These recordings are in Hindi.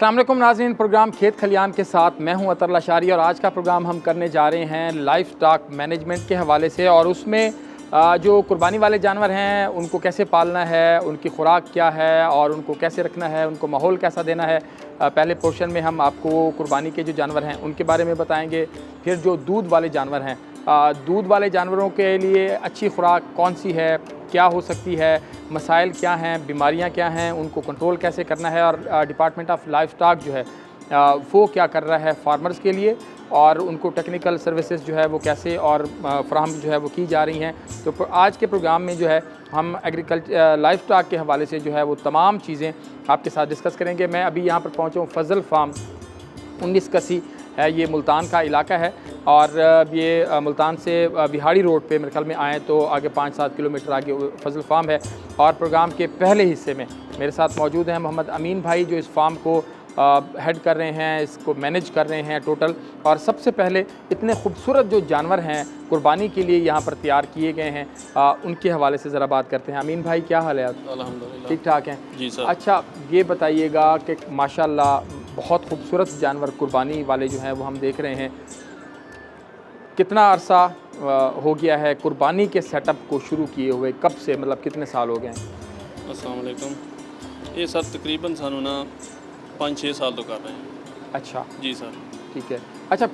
अस्सलाम वालेकुम नाज़रीन, प्रोग्राम खेत खलियान के साथ मैं हूं अतर लाशारी और आज का प्रोग्राम हम करने जा रहे हैं लाइफ स्टॉक मैनेजमेंट के हवाले से। और उसमें जो कुर्बानी वाले जानवर हैं उनको कैसे पालना है, उनकी खुराक क्या है और उनको कैसे रखना है, उनको माहौल कैसा देना है। पहले पोर्शन में हम आपको कुर्बानी के जो जानवर हैं उनके बारे में बताएंगे। फिर जो दूध वाले जानवर हैं, दूध वाले जानवरों के लिए अच्छी खुराक कौन सी है, क्या हो सकती है, मसाइल क्या हैं, बीमारियां क्या हैं, उनको कंट्रोल कैसे करना है और डिपार्टमेंट ऑफ लाइफ स्टॉक जो है वो क्या कर रहा है फार्मर्स के लिए और उनको टेक्निकल सर्विसेज जो है वो कैसे और फ्राहम जो है वो की जा रही हैं। तो आज के प्रोग्राम में जो है हम एग्रीकल्चर लाइफ स्टॉक के हवाले से जो है वो तमाम चीज़ें आपके साथ डिस्कस करेंगे। मैं अभी यहाँ पर पहुँचा हूँ फजल फार्म 19 है, ये मुल्तान का इलाका है और ये मुल्तान से बिहाड़ी रोड पे मेरे ख्याल में आएँ तो आगे 5-7 किलोमीटर आगे फजल फार्म है। और प्रोग्राम के पहले हिस्से में मेरे साथ मौजूद हैं मोहम्मद अमीन भाई जो इस फार्म को हेड कर रहे हैं, इसको मैनेज कर रहे हैं टोटल। और सबसे पहले इतने खूबसूरत जो जानवर हैं कुर्बानी के लिए यहाँ पर तैयार किए गए हैं उनके हवाले से ज़रा बात करते हैं। अमीन भाई क्या हाल है? अल्हम्दुलिल्लाह ठीक ठाक हैं जी सर। अच्छा, ये बताइएगा कि माशाल्लाह बहुत खूबसूरत जानवर कुर्बानी वाले जो हैं वो हम देख रहे हैं। कितना अरसा हो गया है कुर्बानी के सेटअप को शुरू किए हुए, कब से, मतलब कितने साल हो गए हैं? अस्सलाम वालेकुम। ये सर तकरीबन सानू ना 5-6 साल तो कर रहे हैं। अच्छा जी सर। ठीक है। अच्छा,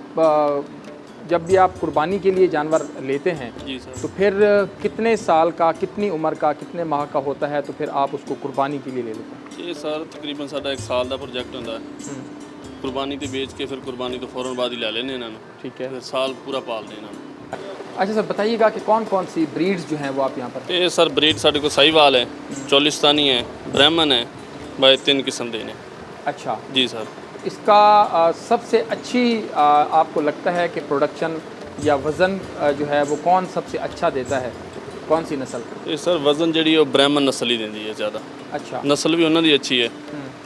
जब भी आप कुर्बानी के लिए जानवर लेते हैं जी सर, तो फिर कितने साल का, कितनी उम्र का, कितने माह का होता है तो फिर आप उसको कुर्बानी के लिए ले लेते हैं? ये सर तकरीबन साडा 1 साल का प्रोजेक्ट होता है। कुर्बानी तो बेच के फिर कुर्बानी तो फौरन बाद ही ले लेने इन्होंने, ठीक है। फिर साल पूरा पाल देना। अच्छा सर, बताइएगा कि कौन कौन सी ब्रीड्स जो हैं वो आप यहाँ पर? ये सर ब्रीड साढ़े को साहिवाल है, चोलिस्तानी है, ब्राह्मण है, भाई 3 किस्म देने। अच्छा जी सर। इसका सबसे अच्छी आपको लगता है कि प्रोडक्शन या वज़न जो है वो कौन सबसे अच्छा देता है, कौन सी नस्ल? ये सर वज़न जी वो ब्राह्मण नस्ल ही देती है ज़्यादा। अच्छा, नस्ल भी उन्होंने अच्छी है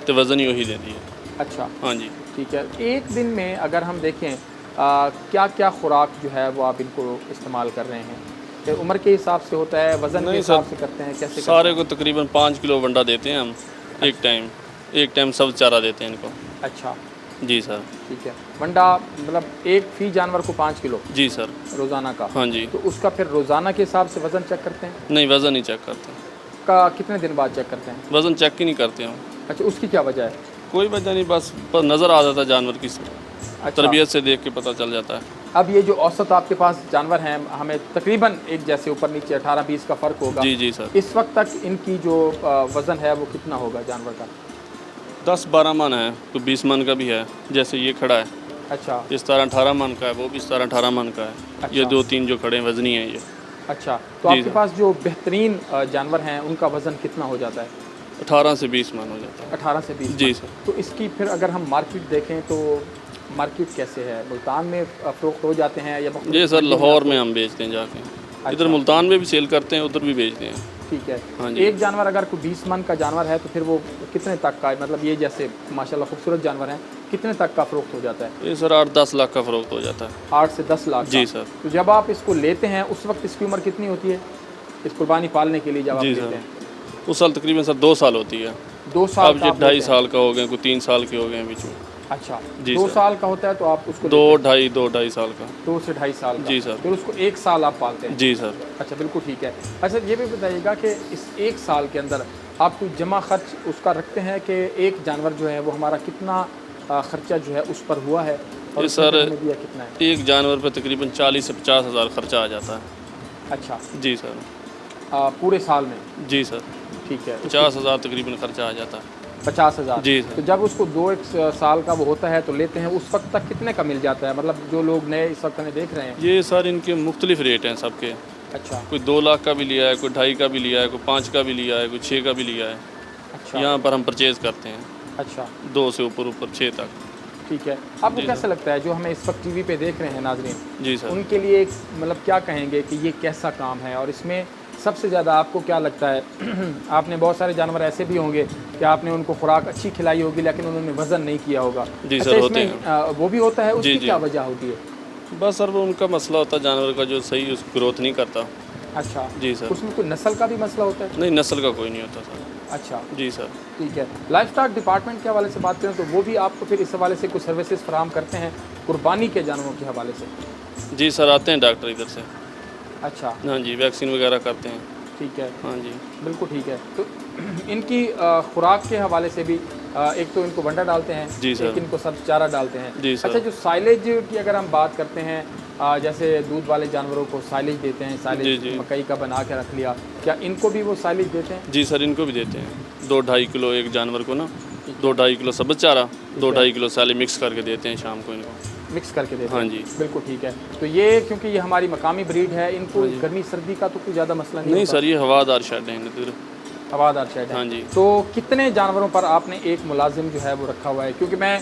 तो वज़न ही वही देती है। अच्छा हाँ जी। ठीक है। एक दिन में अगर हम देखें क्या क्या खुराक जो है वो आप इनको इस्तेमाल कर रहे हैं? कि उम्र के हिसाब से होता है, वज़न के हिसाब से करते हैं, कैसे सारे को तकरीबन 5 किलो वंडा देते हैं हम एक टाइम सब चारा देते हैं इनको। अच्छा जी सर। ठीक है। वंडा मतलब एक फी जानवर को 5 किलो जी सर। रोज़ाना का? हाँ जी। तो उसका फिर रोज़ाना के हिसाब से वज़न चेक करते हैं? नहीं, वज़न नहीं चेक करते। का कितने दिन बाद चेक करते हैं? वज़न चेक ही नहीं करते हम। अच्छा, उसकी क्या वजह है? कोई वजह नहीं, बस नज़र आ जाता है जानवर की अच्छा, तरबियत से देख के पता चल जाता है। अब ये जो औसत आपके पास जानवर हैं हमें तकरीबन एक जैसे ऊपर नीचे 18-20 का फ़र्क होगा। जी जी सर। इस वक्त तक इनकी जो वज़न है वो कितना होगा जानवर का? 10-12 मन है, तो 20 मन का भी है। जैसे ये खड़ा है, अच्छा ये 17-18 मन का है, वो भी 17-18 मन का है। अच्छा। ये 2-3 जो खड़े हैं वज़नी है ये। अच्छा, तो जी आपके सर। पास जो बेहतरीन जानवर हैं उनका वज़न कितना हो जाता है? 18 से 20 मन हो जाता है। 18 से 20? जी सर। तो इसकी फिर अगर हम मार्केट देखें तो मार्केट कैसे है? मुल्तान में फ़रोख्त हो जाते हैं या ये सर लाहौर में हम बेचते हैं जाके। इधर मुल्तान में भी सेल करते हैं, उधर भी बेचते हैं। ठीक है। हाँ जी। एक जानवर अगर कोई 20 मन का जानवर है तो फिर वो कितने तक का, मतलब ये जैसे माशाल्लाह खूबसूरत जानवर हैं, कितने तक का फ़रोख्त हो जाता है? ये सर 8-10 लाख का फ़रोख्त हो जाता है। 8 से 10 लाख जी का? सर। तो जब आप इसको लेते हैं उस वक्त इसकी उम्र कितनी होती है इस कुर्बानी पालने के लिए जब आप जी लेते सर। हैं? उस साल तकरीबन सर 2 साल होती है। 2 साल अब का ये आप 2.5 लेते हैं? साल का हो गए, कोई 3 साल के हो गए हैं बीच में। अच्छा, जी 2 सर। साल का होता है तो आप उसको 2-2.5 साल का। 2 से 2.5 साल का? जी सर। फिर उसको 1 साल आप पालते हैं? जी सर। अच्छा, बिल्कुल ठीक है। अच्छा, ये भी बताइएगा कि इस 1 साल के अंदर आप कोई जमा खर्च उसका रखते हैं कि एक जानवर जो है वो हमारा कितना ख़र्चा जो है उस पर हुआ है और ये उसने सर हमें दिया कितना है? एक जानवर पर तकरीबन 40 से 50 हज़ार खर्चा आ जाता है। अच्छा, जी सर। पूरे साल में? जी सर। ठीक है। 50 हज़ार तकरीबन खर्चा आ जाता है। 50,000? जी सर। तो जब उसको 2-1 साल का वो होता है तो लेते हैं, उस वक्त तक कितने का मिल जाता है? मतलब जो लोग नए इस वक्त हमें देख रहे हैं। ये सर इनके मुख्तलिफ रेट हैं सबके। अच्छा कोई 2 लाख का भी लिया है, कोई 2.5 का भी लिया है, कोई 5 का भी लिया है, कोई 6 का भी लिया है। अच्छा यहाँ पर हम परचेज़ करते हैं अच्छा 2 से ऊपर 6 तक। ठीक है। आपको जी कैसा लगता है जो हमें इस वक्त टीवी पे देख रहे हैं नाजरीन, जी सर। उनके लिए मतलब क्या कहेंगे कि ये कैसा काम है और इसमें सबसे ज़्यादा आपको क्या लगता है? आपने बहुत सारे जानवर ऐसे भी होंगे कि आपने उनको खुराक अच्छी खिलाई होगी लेकिन उन्होंने वज़न नहीं किया होगा। जी अच्छा, सर, होते इसमें वो भी होता है, उसकी जी। क्या वजह होती है? बस सर वो उनका मसला होता है जानवर का जो सही उसकी ग्रोथ नहीं करता। अच्छा, जी सर। उसमें कोई नस्ल का भी मसला होता है? नहीं, नस्ल का कोई नहीं होता सर। अच्छा, जी सर। ठीक है। लाइफ स्टॉक डिपार्टमेंट के हवाले से बात करें तो वो भी आपको फिर इस हवाले से कुछ सर्विसेज फराहम करते हैं कुर्बानी के जानवरों के हवाले से? जी सर, आते हैं डॉक्टर इधर से। अच्छा, हाँ जी, वैक्सीन वगैरह करते हैं। ठीक है, हाँ जी। बिल्कुल ठीक है। तो इनकी खुराक के हवाले से भी एक तो इनको वंडा डालते हैं, जी सर। एक इनको सब चारा डालते हैं। जी सर। अच्छा, जो साइलेज की अगर हम बात करते हैं, जैसे दूध वाले जानवरों को साइलेज देते हैं, जी, साइलेज जी। मकई का बना के रख लिया, क्या इनको भी वो साइलेज देते हैं? जी सर, इनको भी देते हैं 2-2.5 किलो एक जानवर को ना, 2-2.5 किलो सब्ज़ चारा, 2-2.5 किलो साले मिक्स करके देते हैं शाम को इनको। मिक्स करके देते हाँ हैं? जी। बिल्कुल ठीक है। तो ये क्योंकि ये हमारी मकामी ब्रीड है, इनको गर्मी सर्दी का तो कोई ज़्यादा मसला नहीं नहीं होता? सर, ये हवादार शेड है इधर। हवादार शेड है। हाँ जी। तो कितने जानवरों पर आपने एक मुलाजिम जो है वो रखा हुआ है? क्योंकि मैं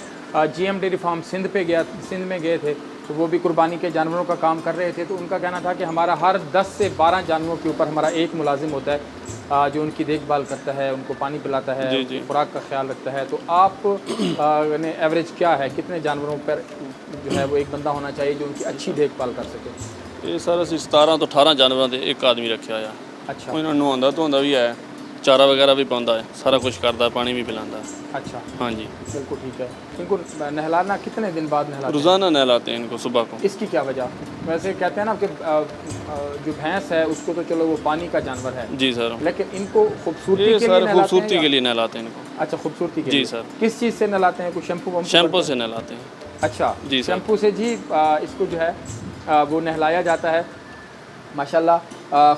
जीएम डेयरी फार्म सिंध में गए थे, तो वो भी कुर्बानी के जानवरों का काम कर रहे थे, तो उनका कहना था कि हमारा हर 10 से 12 जानवरों के ऊपर हमारा एक मुलाजिम होता है, जो उनकी देखभाल करता है, उनको पानी पिलाता है, जी, जी। खुराक का ख्याल रखता है। तो आप ने एवरेज क्या है, कितने जानवरों पर जो है वो एक बंदा होना चाहिए जो उनकी अच्छी देखभाल कर सके? ये सर ਅਸੀਂ 17 ਤੋਂ 18 ਜਾਨਵਰਾਂ ਦੇ ਇੱਕ ਆਦਮੀ ਰੱਖਿਆ ਆ। अच्छा, ਉਹ ਇਹਨਾਂ ਨੂੰ ਨਹਾਉਂਦਾ ਧੋਂਦਾ ਵੀ ਹੈ, ਚਾਰਾ ਵਗੈਰਾ ਵੀ ਪਾਉਂਦਾ ਹੈ, ਸਾਰਾ ਕੁਝ करता है, पानी भी पिलाता है। अच्छा, हाँ जी। बिल्कुल ठीक है। इनको नहलाना कितने दिन बाद नहलाते हैं? रोज़ाना नहलाते हैं इनको सुबह को। इसकी क्या वजह? वैसे कहते हैं ना कि जो भैंस है उसको तो चलो वो पानी का जानवर है, जी सर। लेकिन इनको खूबसूरती ये के लिए सर नहलाते हैं खूबसूरती या- के लिए नहलाते हैं इनको। अच्छा, खूबसूरती के जी लिए। सर। किस चीज़ से नहलाते हैं? कुछ शैम्पू वम्पू शैम्पू करते से नहलाते हैं। हैं? अच्छा, जी सर। शैम्पू से जी इसको जो है वो नहलाया जाता है। माशाल्लाह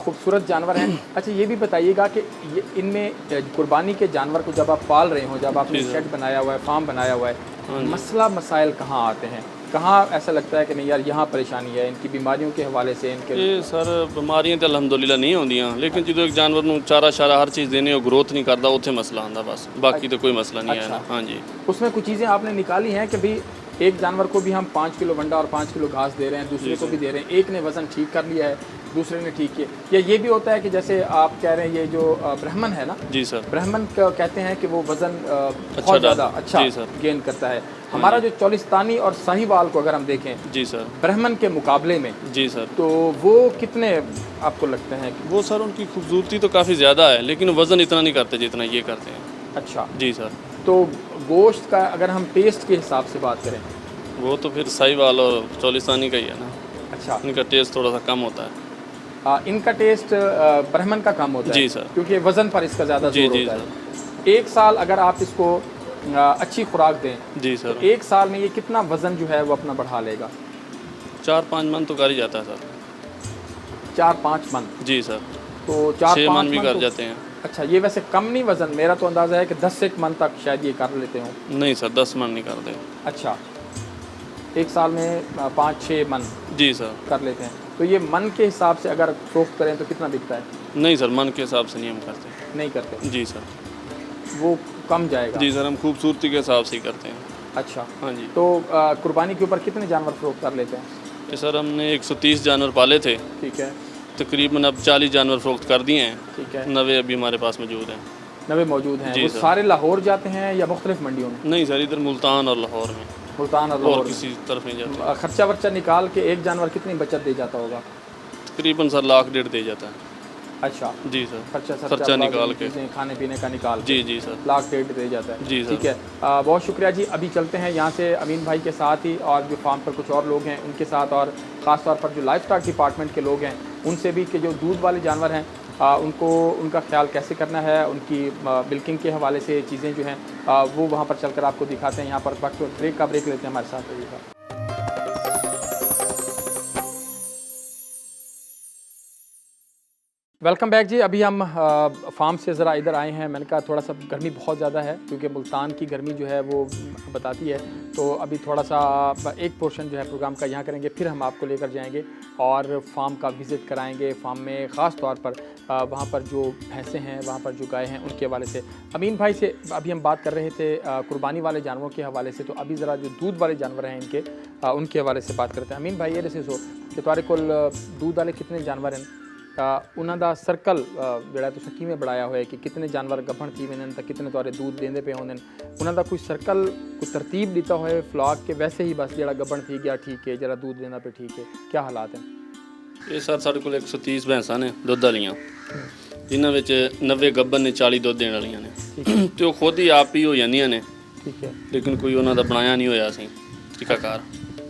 खूबसूरत जानवर हैं। अच्छा, ये भी बताइएगा कि ये इनमें कुर्बानी के जानवर को जब आप पाल रहे हो, जब आपने जी सर। शेड बनाया हुआ है, फार्म बनाया हुआ हाँ है, जी। मसला मसाइल कहाँ आते हैं? कहाँ ऐसा लगता है कि नहीं यार यहाँ परेशानी है, इनकी बीमारियों के हवाले से इनके? ਇਹ ਸਰ ਬਿਮਾਰੀਆਂ ਤਾਂ ਅਲਹਮਦੁਲਿਲਾ ਨਹੀਂ ਆਉਂਦੀਆਂ, ਲੇਕਿਨ ਜਦੋਂ ਇੱਕ ਜਾਨਵਰ ਨੂੰ ਚਾਰਾ ਸ਼ਾਰਾ ਹਰ ਚੀਜ਼ ਦੇਣੇ ਉਹ ਗਰੋਥ ਨਹੀਂ ਕਰਦਾ, ਉੱਥੇ ਮਸਲਾ ਆਉਂਦਾ ਬਸ, ਬਾਕੀ ਤਾਂ ਕੋਈ ਮਸਲਾ ਨਹੀਂ ਆਇਆ। हाँ जी। उसमें कुछ चीज़ें आपने निकाली हैं कि भाई एक जानवर को भी हम 5 किलो वंडा और 5 किलो घास दे रहे हैं, दूसरे को भी दे रहे हैं, एक ने वज़न ठीक कर लिया है, दूसरे ने ठीक किया, या ये भी होता है कि जैसे आप कह रहे हैं ये जो ब्राह्मण है ना, जी सर। ब्राह्मण कहते हैं कि वो वज़न अच्छा बहुत ज़्यादा डाल- अच्छा जी सर। गेन करता है। हमारा जो चौलिस्तानी और साहिवाल को अगर हम देखें जी सर। ब्राह्मण के मुकाबले में, जी सर। तो वो कितने आपको लगते हैं? वो सर उनकी खूबसूरती तो काफ़ी ज़्यादा है, लेकिन वज़न इतना नहीं करते जितना ये करते हैं। अच्छा, जी सर। तो गोश्त का अगर हम टेस्ट के हिसाब से बात करें, वो तो फिर साहिवाल और चौलिस्तानी का ही है ना, अच्छा, इनका टेस्ट थोड़ा सा कम होता है। इनका टेस्ट ब्राह्मण का कम होता है जी सर। क्योंकि वज़न पर इसका ज़्यादा जी, जोर जी होता है। एक साल अगर आप इसको अच्छी खुराक दें, जी तो सर। एक साल में ये कितना वज़न जो है वो अपना बढ़ा लेगा? 4-5 मन तो कर ही जाता है सर। 4-5 मन? जी सर। तो 6 4-5 मन भी कर तो, जाते हैं। अच्छा, ये वैसे कम नहीं वज़न, मेरा तो अंदाज़ा है कि 10 एक मन तक शायद ये कर लेते हों। नहीं सर, 10 मन नहीं करते। अच्छा, एक साल में 5-6 मन जी सर। कर लेते हैं। तो ये मन के हिसाब से अगर फरोख्त करें तो कितना बिकता है? नहीं सर, मन के हिसाब से नहीं हम करते। नहीं करते, जी सर। वो कम जाएगा। जी सर, हम खूबसूरती के हिसाब से ही करते हैं। अच्छा, हाँ जी। तो कुर्बानी के ऊपर कितने जानवर फरोख्त कर लेते हैं? ये सर हमने 130 जानवर पाले थे, ठीक है, तकरीबन अब 40 जानवर फरोख्त कर दिए हैं, ठीक है। 90 अभी हमारे पास मौजूद हैं। 90 मौजूद हैं। जी वो सर। सारे लाहौर जाते हैं या मुख्तलिफ मंडियों में? नहीं सर, इधर मुल्तान और लाहौर में, मुल्तान और और लाहौर में। किसी तरफ नहीं जाते। खर्चा वर्चा निकाल के एक जानवर कितनी बचत दे जाता होगा? तकरीबन सर 1.5 लाख दे जाता है। अच्छा, जी सर। खर्चा खर्चा निकाल के। चीज़ें खाने पीने का निकाल के जी जी सर। 1.5 लाख दे जाता है। जी सर। ठीक है, बहुत शुक्रिया जी। अभी चलते हैं यहाँ से अमीन भाई के साथ ही, और जो फार्म पर कुछ और लोग हैं उनके साथ, और ख़ास तौर पर जो लाइफ स्टॉक डिपार्टमेंट के लोग हैं उनसे भी, कि जो दूध वाले जानवर हैं उनको उनका ख्याल कैसे करना है, उनकी मिल्किंग के हवाले से चीज़ें जो हैं वो वहाँ पर चलकर आपको दिखाते हैं। यहाँ पर वक्त ब्रेक का ब्रेक लेते हैं, हमारे साथ रहिएगा। वेलकम बैक जी। अभी हम फार्म से ज़रा इधर आए हैं। मैंने कहा थोड़ा सा गर्मी बहुत ज़्यादा है, क्योंकि मुल्तान की गर्मी जो है वो बताती है, तो अभी थोड़ा सा एक पोर्शन जो है प्रोग्राम का यहाँ करेंगे, फिर हम आपको लेकर जाएंगे और फार्म का विज़िट कराएंगे। फार्म में ख़ास तौर पर वहाँ पर जो भैंसें हैं, वहाँ पर जो गाय हैं, उनके हवाले से अमीन भाई से अभी हम बात कर रहे थे कुर्बानी वाले जानवरों के हवाले से। तो अभी ज़रा जो दूध वाले जानवर हैं इनके उनके हवाले से बात करते हैं। अमीन भाई, ये दसो कि तुहाडे कोल दूध वाले कितने जानवर हैं? उन्हां दा सर्कल जिहड़ा तुसीं किवें बनाया होया कि कितने जानवर गब्भण थी वेंदे ते कितने तुहाडे दूध देंदे पे होंदे उन्हां दा कोई सर्कल, कोई तरतीब दिता होए फ्लॉक के वैसे ही बस जिहड़ा गब्भण थी गया ठीक है, जिहड़ा दूध देंदा पे ठीक है? क्या हालात हैं? ये सर साढ़े को 130 भैंसा ने दुध वालियाँ, ਜਿਨ੍ਹਾਂ ਵਿੱਚ 90 ਗੱਭਣ ਨੇ 40 ਦੁੱਧ ਦੇਣ ਵਾਲੀਆਂ ਨੇ ਤੇ ਉਹ ਖੁਦ ਹੀ ਆਪ ਹੀ ਹੋ ਜਾਂਦੀਆਂ ਨੇ ਠੀਕ ਹੈ ਲੇਕਿਨ ਕੋਈ ਉਹਨਾਂ ਦਾ ਬਣਾਇਆ ਨਹੀਂ ਹੋਇਆ ਸੀ ਟੀਕਾਕਾਰ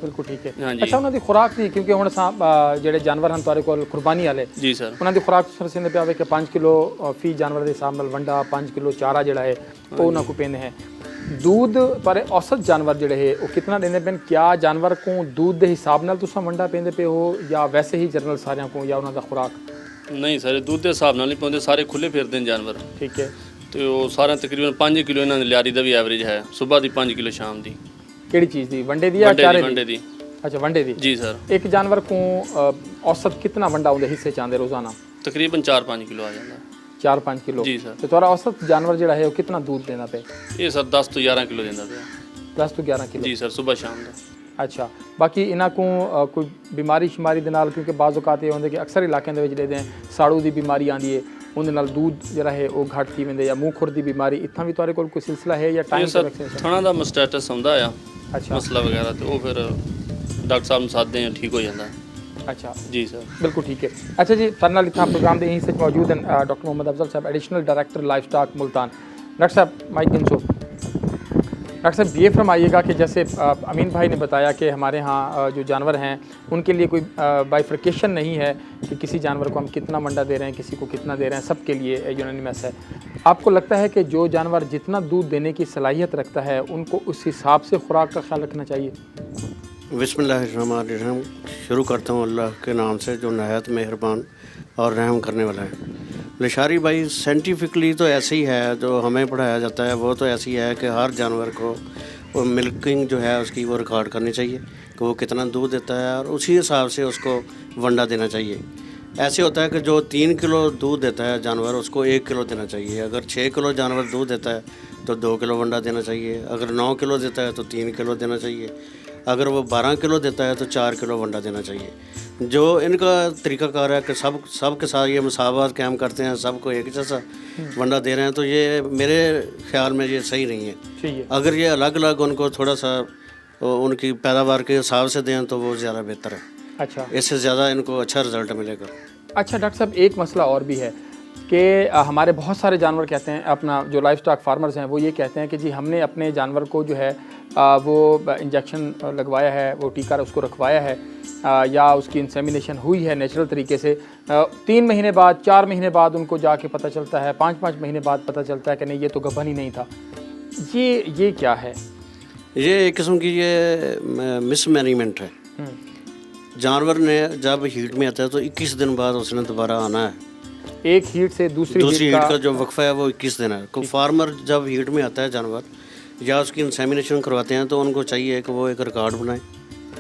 ਬਿਲਕੁਲ ਠੀਕ ਹੈ ਹਾਂਜੀ। ਅੱਛਾ ਉਹਨਾਂ ਦੀ ਖੁਰਾਕ ਦੀ ਕਿਉਂਕਿ ਹੁਣ ਜਿਹੜੇ ਜਾਨਵਰ ਹਨ ਤੁਹਾਡੇ ਕੋਲ ਕੁਰਬਾਨੀ ਵਾਲੇ ਜੀ ਸਰ ਉਹਨਾਂ ਦੀ ਖੁਰਾਕ ਸਰਸਿੰਦੇ ਪਿਆ ਹੋਵੇ ਕਿ 5 ਕਿਲੋ ਫੀ ਜਾਨਵਰ ਦੇ ਹਿਸਾਬ ਨਾਲ ਵੰਡਾ 5 ਕਿਲੋ ਚਾਰਾ ਜਿਹੜਾ ਹੈ ਉਹ ਉਹਨਾਂ ਕੋ ਪੈਂਦੇ ਹੈ दूध पर औसत जानवर जोड़े है वो कितना देंदे पे क्या जानवर को दूध के हिसाब नाल तुसां वंडा पेंदे पे हो या वैसे ही जनरल सारिਆਂ को या ਉਹਨਾਂ ਦਾ ਖੁਰਾਕ ਨਹੀਂ ਸਾਰੇ ਦੁੱਧ ਦੇ ਹਿਸਾਬ ਨਾਲ ਨਹੀਂ ਪਾਉਂਦੇ ਸਾਰੇ ਖੁੱਲੇ ਫਿਰਦੇ ਨੇ ਜਾਨਵਰ ਠੀਕ ਹੈ ਤੇ ਉਹ ਸਾਰਿਆਂ ਤਕਰੀਬਨ 5 ਕਿਲੋ ਇਹਨਾਂ ਦੀ ਲਿਆਰੀ ਦਾ ਵੀ ਐਵਰੇਜ ਹੈ ਸਵੇਰ ਦੀ 5 ਕਿਲੋ ਸ਼ਾਮ ਦੀ ਕਿਹੜੀ ਚੀਜ਼ ਦੀ ਵੰਡੇ ਦੀ ਜਾਂ ਚਾਰੇ ਵੰਡੇ ਦੀ अच्छा वंडे दी जी सर एक जानवर को औसत कितना वंडा उनके हिस्से च आंदे रोजाना तकरीबन 4-5 किलो आ जाता 4-5 किलो जी सर तो तुम्हारा औसत जानवर जोड़ा है वो कितना दूध देना पे ये सर 10 ਤੋਂ 11 किलो देता ਪਿਆ 10 ਤੋਂ 11 किलो जी सर सुबह शाम ਦਾ अच्छा बाकी इन्हां को कोई बीमारी शिमारी दे नाल क्योंकि बाज़ औकात ये होंदे कि अक्सर इलाकों ਦੇ ਵਿੱਚ ਜਿਹੜੇ ਨੇ ਸਾੜੂ ਦੀ ਬਿਮਾਰੀ ਆਂਦੀ ਹੈ ਉਹਦੇ ਨਾਲ ਦੁੱਧ ਜਿਹੜਾ ਹੈ ਉਹ ਘਟ ਥੀ ਵੰਦੇ ਜਾਂ ਮੂੰਹ ਖੁਰ ਦੀ ਬਿਮਾਰੀ ਇੱਥਾਂ ਵੀ ਤੁਹਾਡੇ ਕੋਲ ਕੋਈ ਸਿਲਸਿਲਾ ਹੈ ਜਾਂ ਇਹ ਟਾਈਮ ਸਰ ਥਣਾ ਦਾ ਮਸਟੈਟਸ ਹੁੰਦਾ ਆ ਅੱਛਾ ਮਸਲਾ ਵਗੈਰह ਤੇ ਉਹ ਫਿਰ ਡਾਕਟਰ ਸਾਹਿਬ ਨੂੰ ਸਾਧਦੇ ਆ ਠੀਕ ਹੋ ਜਾਂਦਾ अच्छा जी सर बिल्कुल ठीक है अच्छा जी फरना लिखा प्रोग्राम दे यहीं से मौजूद हैं डॉक्टर मोहम्मद अफजल साहब additional director livestock Multan doctor साहब माइक गिनसो डॉक्टर साहब ये फरमाइएगा कि जैसे अमीन भाई ने बताया कि हमारे यहाँ जो जानवर हैं उनके लिए कोई बाइफर्केशन नहीं है कि किसी जानवर को हम कितना मंडा दे रहे हैं किसी को कितना दे रहे हैं सबके लिए यूनानिमस है आपको लगता है कि जो जानवर जितना दूध देने की सलाहियत रखता है उनको उस हिसाब से खुराक का ख्याल रखना चाहिए बिस्मिल्लाहिर्रहमानिर्रहीम शुरू करता हूँ अल्लाह के नाम से जो नहायत मेहरबान और रहम करने वाला है। लशारी भाई साइंटिफिकली तो ऐसे ही है जो हमें पढ़ाया जाता है वो तो ऐसी है कि हर जानवर को वो मिल्किंग जो है उसकी वो रिकॉर्ड करनी चाहिए कि वो कितना दूध देता है और उसी हिसाब से उसको वंडा देना चाहिए। ऐसे होता है कि जो 3 किलो दूध देता है जानवर उसको 1 किलो देना चाहिए। अगर 6 किलो जानवर दूध देता है तो 2 किलो वंडा देना चाहिए। अगर 9 किलो देता है तो 3 किलो देना चाहिए। अगर वो 12 किलो देता है तो 4 किलो वंडा देना चाहिए। जो इनका तरीक़ाकार है कि सब के साथ ये मसावत कायम करते हैं सबको एक जैसा वंडा दे रहे हैं तो ये मेरे ख्याल में ये सही नहीं है। अगर ये अलग अलग उनको थोड़ा सा उनकी पैदावार के हिसाब से दें तो वो ज़्यादा बेहतर है। अच्छा इससे ज़्यादा इनको अच्छा रिज़ल्ट मिलेगा। अच्छा डॉक्टर साहब एक मसला और भी है कि हमारे बहुत सारे जानवर कहते हैं अपना जो लाइफ स्टॉक फार्मर्स हैं वो ये कहते हैं कि जी हमने अपने जानवर को जो है वो इंजेक्शन लगवाया है वो टीका उसको रखवाया है या उसकी इंसेमिनेशन हुई है नेचुरल तरीके से 3 महीने बाद 4 महीने बाद उनको जाके पता चलता है 5-5 महीने बाद पता चलता है कि नहीं ये तो गबन ही नहीं था। ये क्या है? ये एक किस्म की ये मिसमैनेजमेंट है। जानवर ने जब हीट में आता है तो 21 दिन बाद उसने दोबारा आना है। एक हीट से दूसरी हीट का जो वक्फा है वो 21 दिन है। को फार्मर जब हीट में आता है जानवर या उसकी इंसेमिनेशन करवाते हैं तो उनको चाहिए कि वो एक रिकॉर्ड बनाएं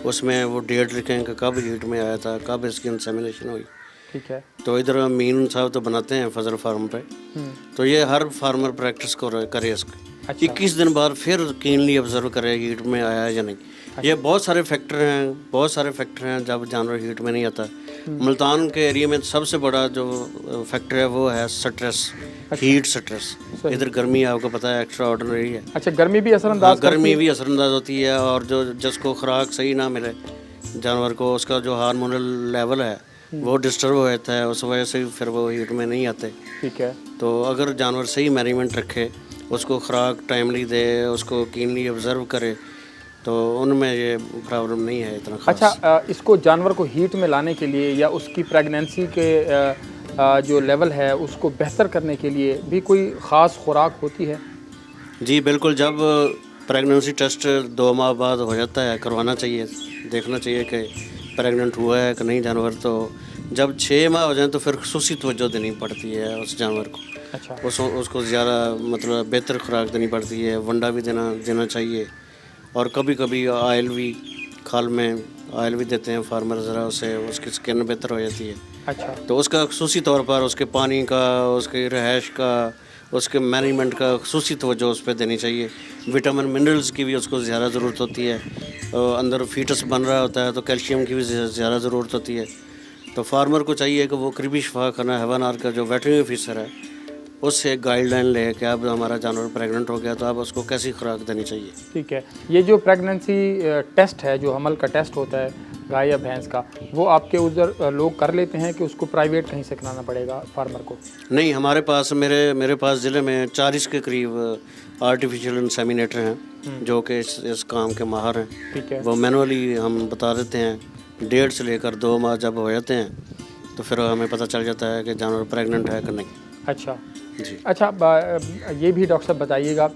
उसमें वो डेट लिखें कि कब हीट में आया था कब इसकी इंसेमिनेशन हुई। ठीक है तो इधर अमीन साहब तो बनाते हैं फजल फार्म पे तो ये हर फार्मर प्रैक्टिस करे इसको। अच्छा। 21 दिन बाद फिर कीनली ऑब्जर्व करे हीट में आया है या नहीं। अच्छा। ये बहुत सारे फैक्टर हैं जब जानवर हीट में नहीं आता। मुल्तान के एरिया में सबसे बड़ा जो फैक्टर है वो है स्ट्रेस। अच्छा। हीट स्ट्रेस इधर गर्मी आपको पता है एक्स्ट्रा ऑर्डिनरी है। अच्छा गर्मी भी असरअंदाज गर्मी भी असरअंदाज होती है और जो जिसको खुराक सही ना मिले जानवर को उसका जो हार्मोनल लेवल है वो डिस्टर्ब हो जाता है उस वजह से फिर वो हीट में नहीं आते। ठीक है तो अगर जानवर सही मैनेजमेंट रखे उसको खुराक टाइमली दे उसको कीनली ऑब्जर्व करे तो उनमें ये प्रॉब्लम नहीं है इतना खास। अच्छा इसको जानवर को हीट में लाने के लिए या उसकी प्रेगनेंसी के जो लेवल है उसको बेहतर करने के लिए भी कोई ख़ास खुराक होती है? जी बिल्कुल जब प्रेगनेंसी टेस्ट 2 माह बाद हो जाता है करवाना चाहिए देखना चाहिए कि प्रेग्नेंट हुआ है कि नहीं जानवर। तो जब 6 माह हो जाए तो फिर खुसूसी तवज्जो देनी पड़ती है उस जानवर को। अच्छा उसको ज़्यादा मतलब बेहतर खुराक देनी पड़ती है वंडा भी देना चाहिए और कभी कभी ऑयल भी खाल में ऑयल भी देते हैं फार्मर ज़रा उससे उसकी स्किन बेहतर हो जाती है। अच्छा तो उसका खुसूसी तौर पर उसके पानी का उसकी रहायश का उसके मैनेजमेंट का खुसूसी तवज्जो उस पर देनी चाहिए। विटामिन मिनरल्स की भी उसको ज़्यादा ज़रूरत होती है। अंदर फीटस बन रहा होता है तो कैल्शियम की भी ज़्यादा ज़रूरत होती है। तो फार्मर को चाहिए कि वो करीबी शफाखाना हैवानात का जो वेटरनरी ऑफिसर है उससे गाइडलाइन ले कि अब हमारा जानवर प्रेग्नेंट हो गया तो अब उसको कैसी खुराक देनी चाहिए। ठीक है ये जो प्रेगनेंसी टेस्ट है जो हमल का टेस्ट होता है गाय या भैंस का, वो आपके उधर लोग कर लेते हैं कि उसको प्राइवेट कहीं से कराना पड़ेगा फार्मर को? नहीं, हमारे पास मेरे पास ज़िले में 40 के करीब आर्टिफिशियल इंसेमिनेटर हैं जो कि इस काम के माहर हैं। ठीक है। वो मैनुअली हम बता देते हैं, 1.5 से लेकर 2 माह जब हो जाते हैं तो फिर हमें पता चल जाता है कि जानवर प्रेग्नेंट है कि नहीं। अच्छा जी। अच्छा, ये भी डॉक्टर साहब बताइएगा,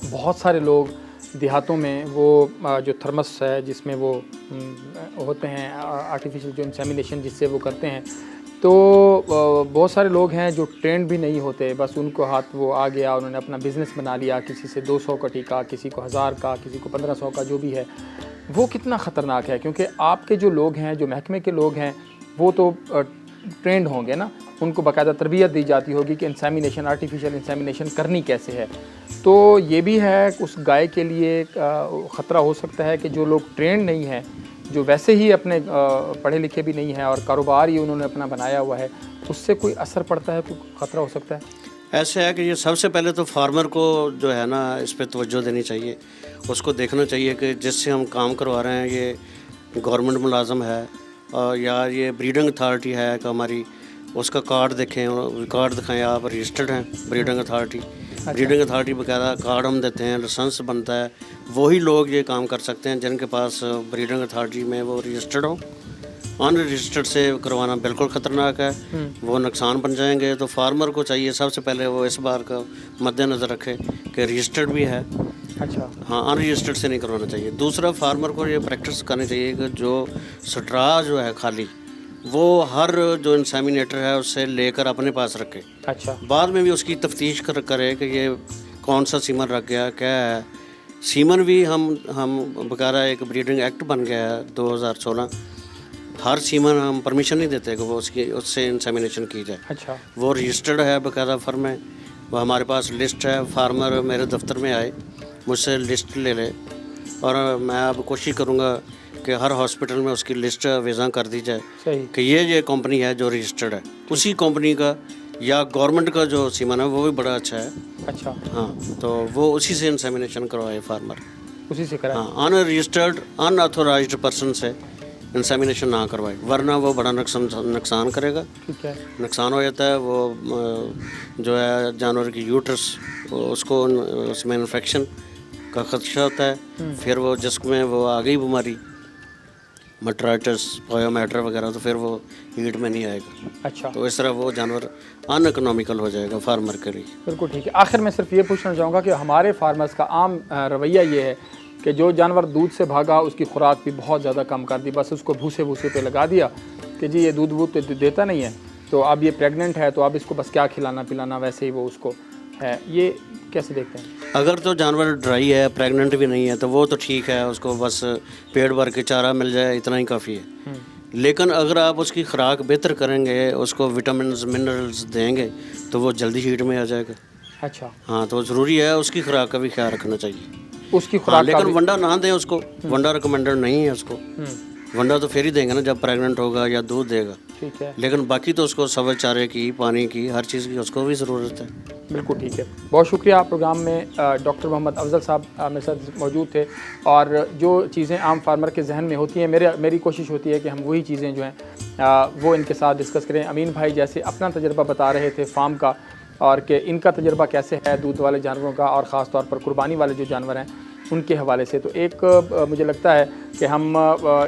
बहुत सारे लोग देहातों में वो जो थर्मस है जिसमें वो होते हैं आर्टिफिशियल जो इंसेमिनेशन जिससे वो करते हैं, तो बहुत सारे लोग हैं जो ट्रेंड भी नहीं होते, बस उनको हाथ वो आ गया, उन्होंने अपना बिज़नेस बना लिया, किसी से 200 का टीका, किसी को 1000 का, किसी को 1500 का, जो भी है। वो कितना ख़तरनाक है? क्योंकि आपके जो लोग हैं, जो महकमे के लोग हैं, वो तो ट्रेंड होंगे ना, उनको बाकायदा तरबियत दी जाती होगी कि इंसेमिनेशन, आर्टिफिशियल इंसेमिनेशन करनी कैसे है। तो ये भी है उस गाय के लिए ख़तरा हो सकता है कि जो लोग ट्रेंड नहीं हैं, जो वैसे ही अपने पढ़े लिखे भी नहीं हैं और कारोबार ही उन्होंने अपना बनाया हुआ है, उससे कोई असर पड़ता है, कोई ख़तरा हो सकता है? ऐसे है कि ये सबसे पहले तो फार्मर को जो है ना इस पे तवज्जो देनी चाहिए। उसको देखना चाहिए कि जिससे हम काम करवा रहे हैं ये गवर्नमेंट मुलाजम है या ये ब्रीडिंग अथॉरिटी है कि हमारी, उसका कार्ड देखें, कार्ड दिखाएं आप रजिस्टर्ड हैं ब्रीडिंग अथॉरिटी। ब्रीडिंग अथॉरिटी वगैरह कार्ड हम देते हैं, लाइसेंस बनता है, वही लोग ये काम कर सकते हैं जिनके पास ब्रीडिंग अथॉरिटी में वो रजिस्टर्ड हो। अनरजिस्टर्ड से करवाना बिल्कुल ख़तरनाक है, वो नुकसान बन जाएंगे। तो फार्मर को चाहिए सबसे पहले वो इस बार का मद्देनज़र रखे कि रजिस्टर्ड भी है। अच्छा। हाँ, अनरजिस्टर्ड से नहीं करवाना चाहिए। दूसरा, फार्मर को ये प्रैक्टिस करनी चाहिए कि जो स्ट्रा जो है खाली, वो हर जो इंसेमिनेटर है उससे लेकर अपने पास रखे। अच्छा। बाद में भी उसकी तफ्तीश करे कि ये कौन सा सीमन रख गया, क्या है। सीमन भी हम बकायदा एक ब्रीडिंग एक्ट बन गया है 2016, हर सीमन हम परमिशन नहीं देते कि वो उससे इंसेमिनेशन की जाए। अच्छा। वो रजिस्टर्ड है बकायदा फर्म में, वो हमारे पास लिस्ट है। फार्मर मेरे दफ्तर में आए, मुझसे लिस्ट ले ले, और मैं अब कोशिश करूँगा कि हर हॉस्पिटल में उसकी लिस्ट वेज़ा कर दी जाए सही। कि ये कंपनी है जो रजिस्टर्ड है। उसी कंपनी का या गवर्नमेंट का जो सीमन है वो भी बड़ा अच्छा है। अच्छा। हाँ, तो वो उसी से इंसेमिनेशन करवाए फार्मर, उसी से करा। हाँ, अनरजिस्टर्ड अनऑथोराइज्ड पर्सन से इंसेमिनेशन ना करवाए, वरना वो बड़ा नुकसान करेगा। ठीक है। नुकसान हो जाता है, वो जो है जानवर की यूट्रस, उसको उसमें इन्फेक्शन का खदशा होता है। फिर वो जिसमें वो आ गई बीमारी मटराइटिस, पोयोमेट्रा वगैरह, तो फिर वो हीट में नहीं आएगा। अच्छा। तो इस तरह वो जानवर अनइकोनॉमिकल हो जाएगा फार्मर के लिए। बिल्कुल ठीक है। आखिर में सिर्फ ये पूछना चाहूँगा कि हमारे फार्मर्स का आम रवैया ये है कि जो जानवर दूध से भागा उसकी खुराक भी बहुत ज़्यादा कम कर दी, बस उसको भूसे पे लगा दिया कि जी ये दूध तो देता नहीं है, तो अब ये प्रेग्नेंट है तो अब इसको बस क्या खिलाना पिलाना, वैसे ही वो उसको है। ये कैसे देखते हैं? अगर तो जानवर ड्राई है, प्रेग्नेंट भी नहीं है, तो वो तो ठीक है, उसको बस पेट भर के चारा मिल जाए, इतना ही काफ़ी है। लेकिन अगर आप उसकी खुराक बेहतर करेंगे, उसको विटामिन मिनरल्स देंगे, तो वो जल्दी हीट में आ जाएगा। अच्छा। हाँ, तो ज़रूरी है उसकी खुराक का भी ख्याल रखना चाहिए। उसकी खुराक लेकिन वंडा ना दें उसको, वंडा रिकमेंडेड नहीं है उसको। वंडा तो फिर ही देंगे ना जब प्रेग्नेंट होगा या दूध देगा। ठीक है। लेकिन बाकी तो उसको सबज चारे की, पानी की, हर चीज़ की उसको भी ज़रूरत है। बिल्कुल ठीक है। बहुत शुक्रिया। प्रोग्राम में डॉक्टर मोहम्मद अफजल साहब मेरे साथ मौजूद थे, और जो चीज़ें आम फार्मर के जहन में होती हैं, मेरी कोशिश होती है कि हम वही चीज़ें जो हैं वो इनके साथ डिस्कस करें। अमीन भाई जैसे अपना तजर्बा बता रहे थे फार्म का, और कि इनका तजर्बा कैसे है दूध वाले जानवरों का, और ख़ास तौर पर कुर्बानी वाले जो जानवर हैं उनके हवाले से। तो एक मुझे लगता है कि हम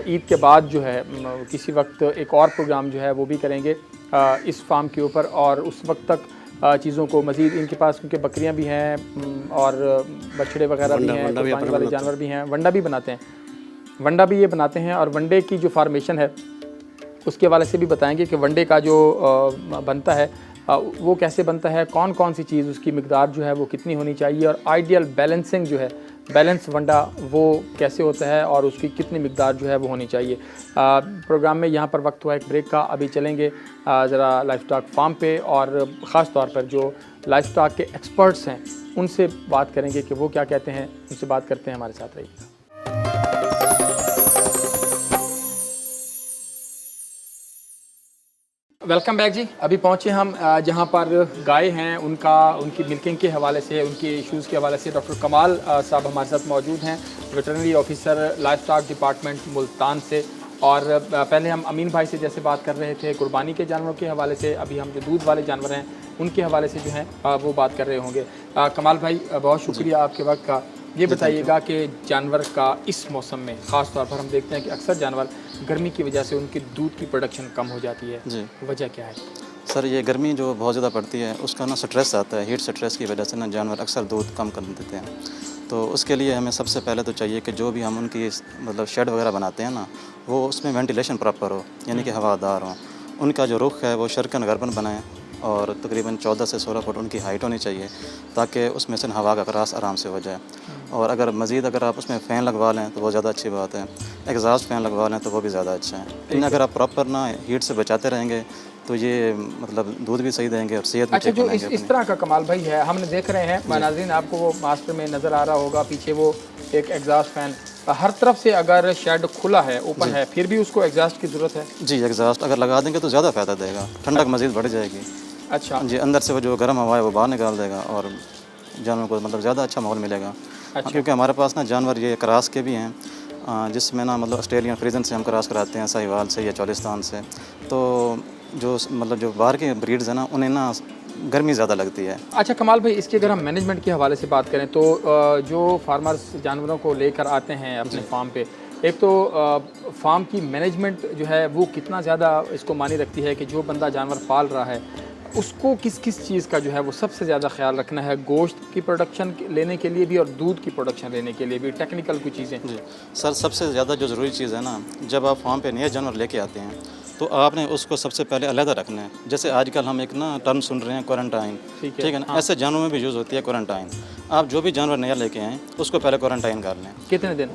ईद के बाद जो है किसी वक्त एक और प्रोग्राम जो है वो भी करेंगे इस फार्म के ऊपर, और उस वक्त तक चीज़ों को मज़ीद इनके पास, क्योंकि बकरियां भी हैं और बछड़े वगैरह भी हैं, कुर्बानी वाले जानवर भी हैं, वंडा भी बनाते हैं, वंडा भी ये बनाते हैं। और वंडे की जो फार्मेशन है उसके हवाले से भी बताएंगे कि वंडे का जो बनता है वो कैसे बनता है, कौन कौन सी चीज़, उसकी मिकदार जो है वो कितनी होनी चाहिए, और आइडियल बैलेंसिंग जो है, बैलेंस वंडा वो कैसे होता है, और उसकी कितनी मिकदार जो है वो होनी चाहिए। प्रोग्राम में यहाँ पर वक्त हुआ एक ब्रेक का, अभी चलेंगे ज़रा लाइफ स्टॉक फार्म पे, और ख़ास तौर पर जो लाइफ स्टॉक के एक्सपर्ट्स हैं उनसे बात करेंगे कि वो क्या कहते हैं। उनसे बात करते हैं, हमारे साथ रहिएगा। वेलकम बैक जी। अभी पहुँचे हम जहाँ पर गाय हैं उनकी मिल्किंग के हवाले से, उनके इश्यूज़ के हवाले से डॉक्टर कमाल साहब हमारे साथ मौजूद हैं, veterinary officer life stock department Multan से। और पहले हम अमीन भाई से जैसे बात कर रहे थे कुर्बानी के जानवरों के हवाले से, अभी हम जो दूध वाले जानवर हैं उनके हवाले से जो हैं वो बात कर रहे होंगे। कमाल भाई बहुत शुक्रिया आपके वक्त का। ये बताइएगा कि जानवर का इस मौसम में ख़ास तौर पर हम देखते हैं कि अक्सर जानवर गर्मी की वजह से उनकी दूध की प्रोडक्शन कम हो जाती है, जी वजह क्या है? सर, ये गर्मी जो बहुत ज़्यादा पड़ती है उसका ना स्ट्रेस आता है, हीट स्ट्रेस की वजह से ना जानवर अक्सर दूध कम कर देते हैं। तो उसके लिए हमें सबसे पहले तो चाहिए कि जो भी हम उनकी मतलब शेड वगैरह बनाते हैं ना, वो उसमें वेंटिलेशन प्रॉपर हो, यानी कि हवादार हो। उनका जो रुख है वो शर्कन गर्बन बनाएं और तकरीबन 14 से 16 फुट उनकी हाइट होनी चाहिए ताकि उसमें से हवा का क्रॉस आराम से हो जाए। और अगर मज़ीद अगर आप उसमें फ़ैन लगवा लें तो वो ज़्यादा अच्छी बात है, एग्जॉस्ट फ़ैन लगवा लें तो वो भी ज़्यादा अच्छा है। इन्हें अगर आप प्रॉपर ना हीट से बचाते रहेंगे तो ये मतलब दूध भी सही देंगे और सेहत भी अच्छा, ठीक जो बनाएंगे इस तरह का कमाल भाई है, हमने देख रहे हैं नाज़रीन, आपको वो मास्टर में नज़र आ रहा होगा पीछे वो एक एग्जॉस्ट फैन, हर तरफ से अगर शेड खुला है ओपन है फिर भी उसको एग्जॉस्ट की ज़रूरत है? जी, एग्जॉस्ट अगर लगा देंगे तो ज़्यादा फ़ायदा देगा, ठंडक मज़ीद बढ़ जाएगी। अच्छा जी, अंदर से वो जो गर्म हवा है वो बाहर निकाल देगा और जानवर को मतलब ज़्यादा अच्छा माहौल मिलेगा। अच्छा। क्योंकि हमारे पास ना जानवर ये क्रॉस के भी हैं, जिसमें ना मतलब ऑस्ट्रेलियन फ्रीजन से हम क्रॉस कराते हैं, साहिवाल से या चोलिस्तान से। तो जो मतलब जो बाहर के ब्रीड्स हैं ना उन्हें ना गर्मी ज़्यादा लगती है। अच्छा कमाल भाई, इसकी अगर हम मैनेजमेंट के हवाले से बात करें तो जो फार्मर्स जानवरों को लेकर आते हैं अपने फार्म पे, एक तो फार्म की मैनेजमेंट जो है वो कितना ज़्यादा इसको मानी रखती है कि जो बंदा जानवर पाल रहा है उसको किस किस चीज़ का जो है वो सबसे ज़्यादा ख्याल रखना है, गोश्त की प्रोडक्शन लेने के लिए भी और दूध की प्रोडक्शन लेने के लिए भी, टेक्निकल कुछ चीज़ें? जी सर, सबसे ज़्यादा जो ज़रूरी चीज़ है ना, जब आप फार्म पे नए जानवर लेके आते हैं तो आपने उसको सबसे पहले अलहदा रखना है। जैसे आजकल हम एक ना टर्म सुन रहे हैं क्वारंटाइन, ठीक है ना, ऐसे जानवरों में भी यूज़ होती है क्वारंटाइन। आप जो भी जानवर नया लेके आएँ उसको पहले क्वारंटाइन कर लें। कितने दिन?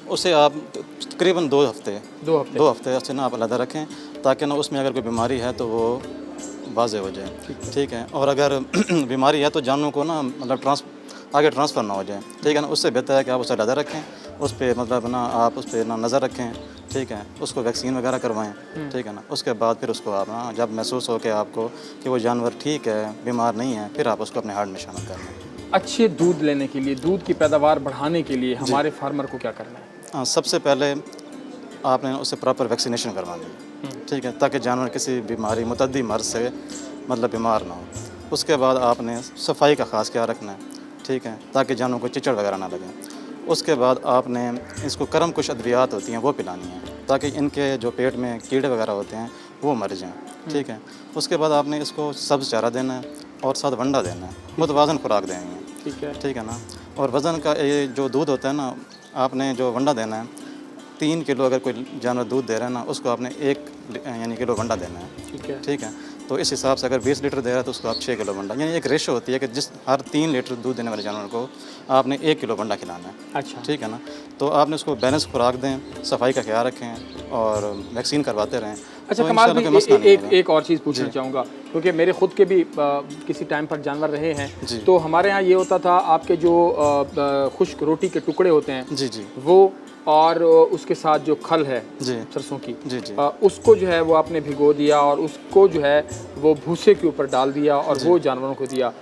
उसे आप तकरीबन 2 हफ्ते 2 हफ्ते से ना आप अलहदा रखें ताकि ना उसमें अगर कोई बीमारी है तो वो वाज़े हो जाए, ठीक है। और अगर बीमारी है तो जानवरों को ना मतलब आगे ट्रांसफ़र ना हो जाए, ठीक है ना। उससे बेहतर है कि आप उसे अलहदा रखें, उस पर मतलब ना आप उस पर ना नज़र रखें, ठीक है। उसको वैक्सीन वगैरह करवाएं, ठीक है ना। उसके बाद फिर उसको आप ना जब महसूस हो कि आपको कि वो जानवर ठीक है, बीमार नहीं है, फिर आप उसको अपने हार्ड में शामिल कर लें। अच्छे दूध लेने के लिए, दूध की पैदावार बढ़ाने के लिए हमारे फार्मर को क्या करना है? सबसे पहले आपने उसे प्रॉपर वैक्सीनेशन करवानी है, ठीक है, ताकि जानवर किसी बीमारी मुतद्दी मर्ज़ से मतलब बीमार ना हो। उसके बाद आपने सफाई का ख़ास ख्याल रखना है, ठीक है, ताकि जानवरों को चिचड़ वगैरह ना लगे। उसके बाद आपने इसको करम कुछ अद्वियात होती हैं वो पिलानी है ताकि इनके जो पेट में कीड़े वगैरह होते हैं वो मर जाएँ, ठीक है। उसके बाद आपने इसको सब्ज़ चारा देना है और साथ वंडा देना है, मुतवाज़न खुराक देंगे, ठीक है ना। और वज़न का ये जो दूध होता है ना, आपने जो वंडा देना है 3 किलो अगर कोई जानवर दूध दे रहा है ना, उसको आपने 1 यानी किलो वंडा देना है, ठीक है। तो इस हिसाब से अगर 20 लीटर दे रहा है तो उसको आप 6 किलो वंडा, यानी एक रेशो होती है कि जिस हर 3 लीटर दूध देने वाले जानवर को आपने 1 किलो वंडा खिलाना है, अच्छा, ठीक है ना। तो आपने उसको बैलेंस खुराक दें, सफाई का ख्याल रखें और वैक्सीन करवाते रहें। अच्छा तो कमाल इंशाल्लाह भाई, कोई मसला नहीं होगा। एक और चीज़ पूछना चाहूँगा, क्योंकि मेरे ख़ुद के भी किसी टाइम पर जानवर रहे हैं, तो हमारे यहाँ ये होता था आपके जो खुश्क रोटी के टुकड़े होते हैं जी जी वो, और उसके साथ जो खल है जी सरसों की, जी जी उसको जो है वो आपने भिगो दिया और उसको जो है वो भूसे के ऊपर डाल दिया और वो जानवरों को दिया।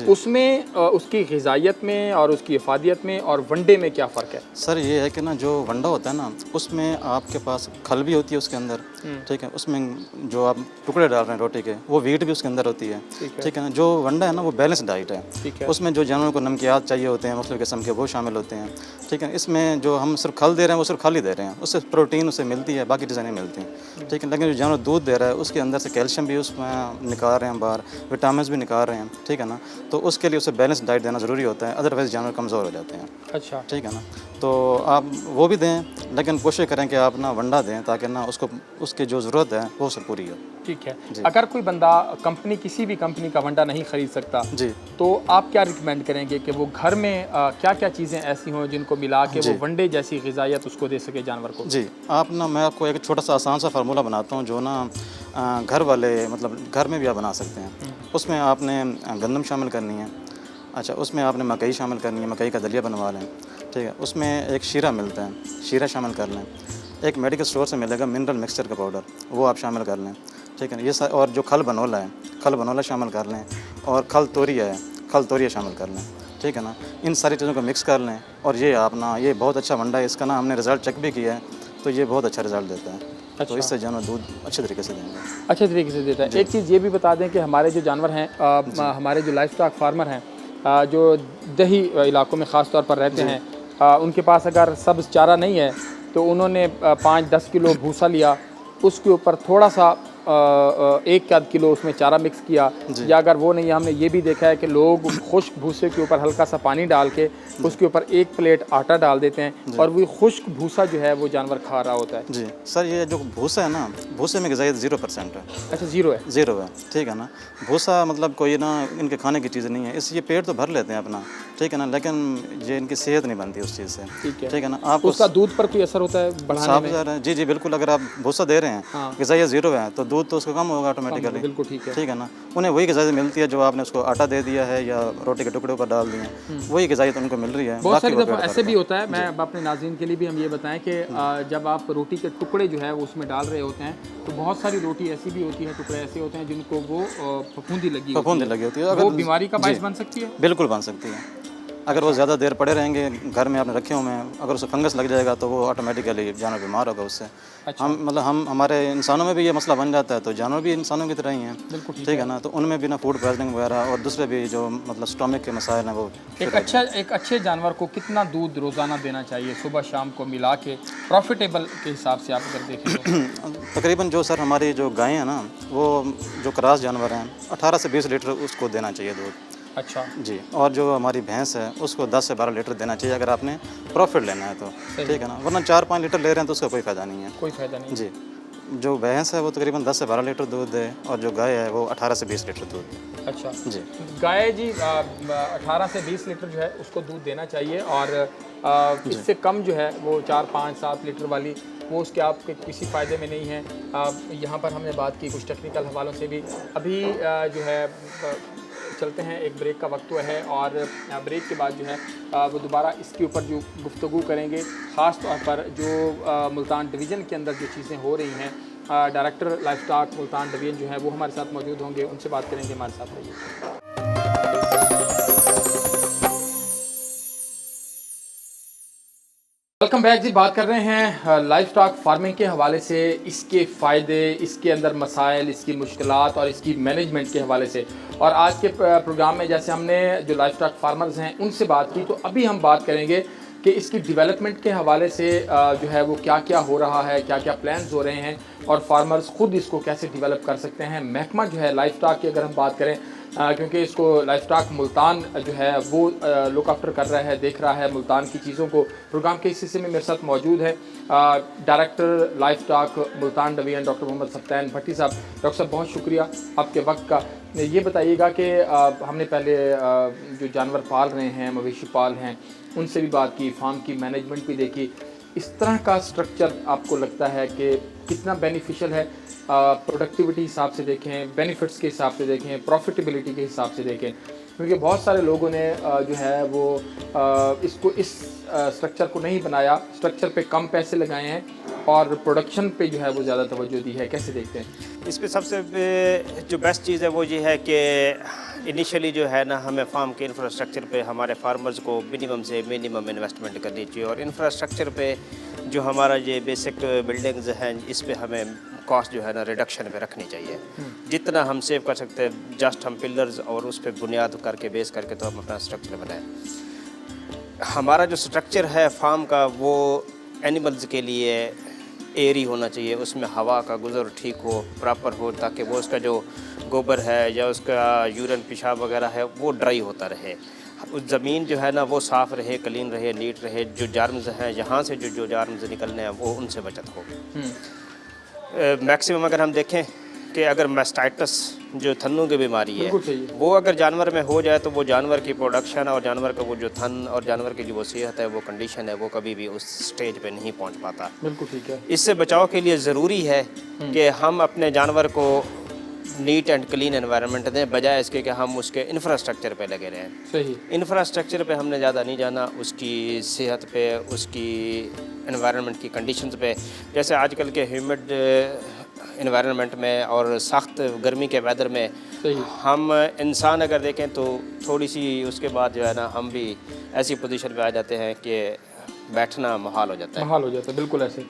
उसमें उसकी ग़िज़ाइयत में और उसकी इफ़ादियत में और वनडे में क्या फ़र्क है? सर ये है कि ना जो वंडा होता है ना उसमें आपके पास खल भी होती है उसके अंदर, ठीक है। उसमें जो आप टुकड़े डाल रहे हैं रोटी के वो वीट भी उसके अंदर होती है, ठीक है ना। जो वंडा है ना वो बैलेंस डाइट है, उसमें जो जानवरों को नमकियात चाहिए होते हैं मुख्तलिफ़ किस्म के वो शामिल होते हैं, ठीक है। इसमें जो हम सिर्फ खल दे रहे हैं वो सिर्फ खल ही दे रहे हैं, उससे प्रोटीन उसे मिलती है, बाकी चीज़ें नहीं मिलती, ठीक है। लेकिन जो जानवर दूध दे रहा है उसके अंदर से कैल्शियम भी उसमें निकाल रहे हैं बाहर, विटामिन भी निकाल रहे हैं, ठीक है ना। तो उसके लिए उसे बैलेंस डाइट देना ज़रूरी होता है, अदरवाइज़ जानवर कमज़ोर हो जाते हैं। अच्छा, ठीक है ना। तो आप वो भी दें, लेकिन कोशिश करें कि आप ना वंडा दें ताकि ना उसको उसकी जो ज़रूरत है वो उसे पूरी हो। ठीक है। अगर कोई बंदा किसी भी कंपनी का वंडा नहीं ख़रीद सकता जी, तो आप क्या रिकमेंड करेंगे कि वो घर में क्या क्या चीज़ें ऐसी हों जिनको मिला के वो वनडे जैसी ग़िज़ाइयत उसको दे सके जानवर को? जी, आप ना मैं आपको एक छोटा सा आसान सा फार्मूला बनाता हूँ जो ना घर वाले मतलब घर में भी आप बना सकते हैं। उसमें आपने गंदम शामिल करनी है, अच्छा, उसमें आपने मकई शामिल करनी है, मकई का दलिया बनवा लें, ठीक है। उसमें एक शीरा मिलता है, शीरा शामिल कर लें। एक मेडिकल स्टोर से मिलेगा मिनरल मिक्सचर का पाउडर, वो आप शामिल कर लें, ठीक है। ये और जो खल बनोला है, खल बनोला शामिल कर लें, और खल तोरिया है, खल तोरिया शामिल कर लें, ठीक है ना। इन सारी चीज़ों को मिक्स कर लें और ये आप ना ये बहुत अच्छा वंडा है, इसका ना हमने रिज़ल्ट चेक भी किया है, तो ये बहुत अच्छा रिजल्ट देता है। तो इससे जानवर दूध अच्छे तरीके से देंगे, अच्छे तरीके से देता है। एक चीज़ ये भी बता दें कि हमारे जो जानवर हैं, हमारे जो लाइफ स्टॉक फार्मर हैं, जो दही इलाकों में ख़ास तौर पर रहते हैं, उनके पास अगर सब्ज़ चारा नहीं है तो उन्होंने 5-10 किलो भूसा लिया, उसके ऊपर थोड़ा सा 1 किलो उसमें चारा मिक्स किया, या अगर वो नहीं है, हमने ये भी देखा है कि लोग खुश्क भूसे के ऊपर हल्का सा पानी डाल के उसके ऊपर 1 प्लेट आटा डाल देते हैं और वो खुश्क भूसा जो है वो जानवर खा रहा होता है। जी सर, ये जो भूसा है ना, भूसे में ग़िज़ाइयत 0% है। अच्छा, ज़ीरो है? ज़ीरो है, ठीक है ना। भूसा मतलब कोई ना इनके खाने की चीज़ नहीं है, इससे ये पेट तो भर लेते हैं अपना, ठीक है ना, लेकिन ये इनकी सेहत नहीं बनती उस चीज़ से, ठीक है ना। आप उसका दूध पर कोई असर होता है बढ़ाने में? जी बिल्कुल, अगर आप भूसा दे रहे हैं, ग़िज़ाइयत 0 है, तो दूध तो उसका कम होगा ऑटोमेटिकली। बिल्कुल ठीक है, ठीक है ना। उन्हें वही ग़िज़ाइयत मिलती है जो आपने उसको आटा दे दिया है या रोटी के टुकड़े पर डाल दिए, वही ग़िज़ाइयत उनको मिल रही है। बहुत सारी दफ़ा ऐसे भी होता है, मैं अपने नाज़रीन के लिए भी हम ये बताएं कि जब आप रोटी के टुकड़े जो है वो उसमें डाल रहे होते हैं, तो बहुत सारी रोटी ऐसी भी होती है, टुकड़े ऐसे होते हैं जिनको वो फफूंदी लगी होती है, वो बीमारी का बायस बन सकती है। बिल्कुल बन सकती है। अगर वो ज़्यादा देर पड़े रहेंगे घर में आपने रखे हुए हैं, अगर उसे फंगस लग जाएगा तो वो ऑटोमेटिकली जानवर बीमार होगा उससे। अच्छा। हम हमारे इंसानों में भी ये मसला बन जाता है, तो जानवर भी इंसानों की तरह ही हैं, ठीक है ना। तो उनमें भी ना फूड पॉइजनिंग वगैरह और दूसरे भी जो मतलब स्टमक के मसाइल हैं वो। एक अच्छे जानवर को कितना दूध रोज़ाना देना चाहिए, सुबह शाम को मिला के, प्रॉफिटेबल के हिसाब से आप अगर देखें तो? तकरीबन जो सर हमारी जो गायें हैं ना, वो जो क्रॉस जानवर हैं, 18 से 20 लीटर उसको देना चाहिए दूध। अच्छा जी, और जो हमारी भैंस है उसको 10 से 12 लीटर देना चाहिए अगर आपने प्रॉफिट लेना है तो, ठीक है ना। वरना 4-5 लीटर ले रहे हैं तो उसका कोई फ़ायदा नहीं है, कोई फ़ायदा नहीं। जी। जो भैंस है वो तकरीबन 10 से 12 लीटर दूध दे, और जो गाय है वो 18 से 20 लीटर दूध। अच्छा जी, गाय जी 18 से 20 लीटर जो है उसको दूध देना चाहिए, और इससे कम जो है वो 4-5-7 लीटर वाली वो उसके आपके किसी फ़ायदे में नहीं है। यहाँ पर हमने बात की कुछ टेक्निकल हवालों से भी। अभी जो है चलते हैं, एक ब्रेक का वक्त हुआ है, और ब्रेक के बाद जो है वो दोबारा इसके ऊपर जो गुफ्तगू करेंगे, ख़ास तौर पर जो मुल्तान डिवीज़न के अंदर जो चीज़ें हो रही हैं। Director livestock Multan division जो है वो हमारे साथ मौजूद होंगे, उनसे बात करेंगे। हमारे साथ रहिए। वेलकम बैक जी। बात कर रहे हैं लाइफ स्टॉक फार्मिंग के हवाले से, इसके फ़ायदे, इसके अंदर मसाइल, इसकी मुश्किलात और इसकी मैनेजमेंट के हवाले से। और आज के प्रोग्राम में जैसे हमने जो लाइफ स्टॉक फार्मर्स हैं उनसे बात की, तो अभी हम बात करेंगे कि इसकी डेवलपमेंट के हवाले से जो है वो क्या क्या हो रहा है, क्या क्या प्लान्स हो रहे हैं, और फार्मर्स ख़ुद इसको कैसे डेवलप कर सकते हैं। महकमा जो है लाइफ स्टॉक की अगर हम बात करें, क्योंकि इसको लाइफ स्टॉक मुल्तान जो है वो लुक आफ्टर कर रहा है, देख रहा है मुल्तान की चीज़ों को। प्रोग्राम के इस हिस्से में मेरे साथ मौजूद है director livestock Multan division doctor Mohammad Saftan Bhatti साहब। डॉक्टर साहब बहुत शुक्रिया आपके वक्त का। ये बताइएगा कि हमने पहले जो जानवर पाल रहे हैं, मवेशी पाल हैं, उनसे भी बात की, फार्म की मैनेजमेंट भी देखी। इस तरह का स्ट्रक्चर आपको लगता है कि कितना बेनिफिशियल है? प्रोडक्टिविटी हिसाब से देखें, बेनिफिट्स के हिसाब से देखें, प्रॉफिटेबिलिटी के हिसाब से देखें, क्योंकि बहुत सारे लोगों ने जो है वो इसको इस स्ट्रक्चर को नहीं बनाया, स्ट्रक्चर पे कम पैसे लगाए हैं और प्रोडक्शन पे जो है वो ज़्यादा तवज्जो दी है। कैसे देखते हैं? इस पे सबसे जो बेस्ट चीज़ है वो ये है कि इनिशियली जो है ना, हमें फार्म के इंफ्रास्ट्रक्चर पे हमारे फार्मर्स को मिनिमम से मिनिमम इन्वेस्टमेंट करनी चाहिए, और इंफ्रास्ट्रक्चर पे जो हमारा ये बेसिक बिल्डिंग्स हैं इस पे हमें कॉस्ट जो है ना रिडक्शन पे रखनी चाहिए। जितना हम सेव कर सकते हैं, जस्ट हम पिलर्स और उस पर बुनियाद करके बेस करके तो हम अपना स्ट्रक्चर बनाएं। हमारा जो स्ट्रक्चर है फार्म का वो एनिमल्स के लिए एयरी होना चाहिए, उसमें हवा का गुज़र ठीक हो, प्रॉपर हो, ताकि वो उसका जो गोबर है या उसका यूरिन पेशाब वगैरह है वो ड्राई होता रहे। उस ज़मीन जो है ना वो साफ़ रहे, क्लीन रहे, नीट रहे। जो जार्म्स हैं यहाँ से जो जार्म्स निकलने हैं वो उनसे बचत हो। मैक्सिमम अगर हम देखें कि अगर मैस्टाइटिस जो थनों की बीमारी है वो अगर जानवर में हो जाए तो वो जानवर की प्रोडक्शन और जानवर का वो जो थन और जानवर की जो वो सेहत है, वो कंडीशन है, वो कभी भी उस स्टेज पे नहीं पहुंच पाता। बिल्कुल ठीक है। इससे बचाव के लिए ज़रूरी है कि हम अपने जानवर को नीट एंड क्लीन एनवायरनमेंट दें, बजाय इसके कि हम उसके इंफ्रास्ट्रक्चर पे लगे रहें। सही। इंफ्रास्ट्रक्चर पे हमने ज़्यादा नहीं जाना, उसकी सेहत पे, उसकी एनवायरनमेंट की कंडीशंस पे। जैसे आजकल के ह्यूमिड एनवायरनमेंट में और सख्त गर्मी के वेदर में हम इंसान अगर देखें तो थोड़ी सी उसके बाद जो है ना हम भी ऐसी पोजीशन पे आ जाते हैं कि बैठना मुहाल हो जाता है। महाल हो जाता है, बिल्कुल ऐसे।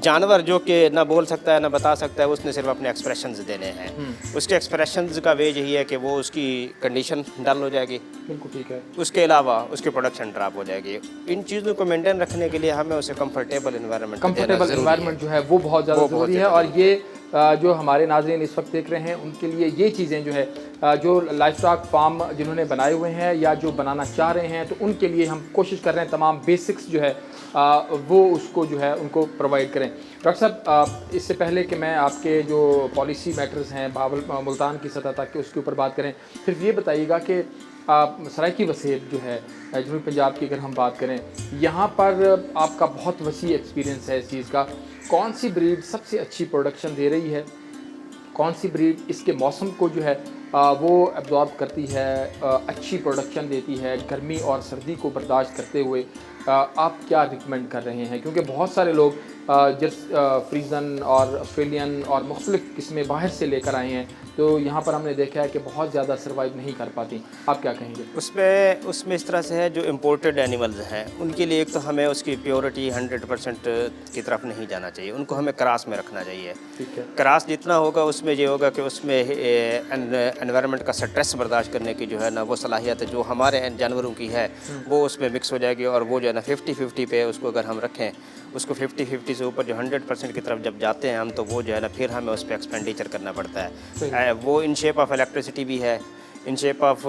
जानवर जो कि ना बोल सकता है ना बता सकता है, उसने सिर्फ अपने एक्सप्रेशंस देने हैं। उसके एक्सप्रेशंस का वे यही है कि वो उसकी कंडीशन डल हो जाएगी, बिल्कुल ठीक है। उसके अलावा उसकी प्रोडक्शन ड्रॉप हो जाएगी। इन चीज़ों को मेंटेन रखने के लिए हमें उसे कंफर्टेबल इन्वायरमेंट कंफर्टेबल इन्वायरमेंट जो है वो बहुत ज़्यादा ज़रूरी है। और ये जो हमारे नाज़रीन इस वक्त देख रहे हैं उनके लिए ये चीज़ें जो है जो लाइफ स्टॉक फार्म जिन्होंने बनाए हुए हैं या जो बनाना चाह रहे हैं, तो उनके लिए हम कोशिश कर रहे हैं तमाम बेसिक्स जो है वो उसको जो है उनको प्रोवाइड करें। डॉक्टर साहब, इससे पहले कि मैं आपके जो पॉलिसी मैटर्स हैं बावल मुल्तान की सतह तक के उसके ऊपर बात करें, सिर्फ ये बताइएगा कि सराइकी वसेब जो है जनूबी पंजाब की अगर हम बात करें, यहाँ पर आपका बहुत वसी एक्सपीरियंस है इस चीज़ का। कौन सी ब्रीड सबसे अच्छी प्रोडक्शन दे रही है, कौन सी ब्रीड इसके मौसम को जो है वो एब्जॉर्ब करती है, अच्छी प्रोडक्शन देती है, गर्मी और सर्दी को बर्दाश्त करते हुए आप क्या रिकमेंड कर रहे हैं? क्योंकि बहुत सारे लोग फ्रीज़न और ऑस्ट्रेलियन और मुख्तलिफ़ किस्में बाहर से लेकर आए हैं, तो यहाँ पर हमने देखा है कि बहुत ज़्यादा सर्वाइव नहीं कर पाती। आप क्या कहेंगे? उसमें इस तरह से है, जो इम्पोर्टेड एनिमल्स हैं उनके लिए एक तो हमें उसकी प्योरिटी 100% की तरफ नहीं जाना चाहिए, उनको हमें क्रास में रखना चाहिए। ठीक है। क्रास जितना होगा उसमें ये होगा कि उसमें एनवायरनमेंट का स्ट्रेस बर्दाश्त करने की जो है ना वो सलाहियत जो हमारे जानवरों की है वो उसमें मिक्स हो जाएगी। और वो जो है ना 50-50 पे उसको अगर हम रखें, उसको 50-50 से ऊपर जो 100% की तरफ जब जाते हैं हम, तो वो जो है ना फिर हमें उस पर एक्सपेंडिचर करना पड़ता है। वो इन शेप ऑफ इलेक्ट्रिसिटी भी है, इन शेप ऑफ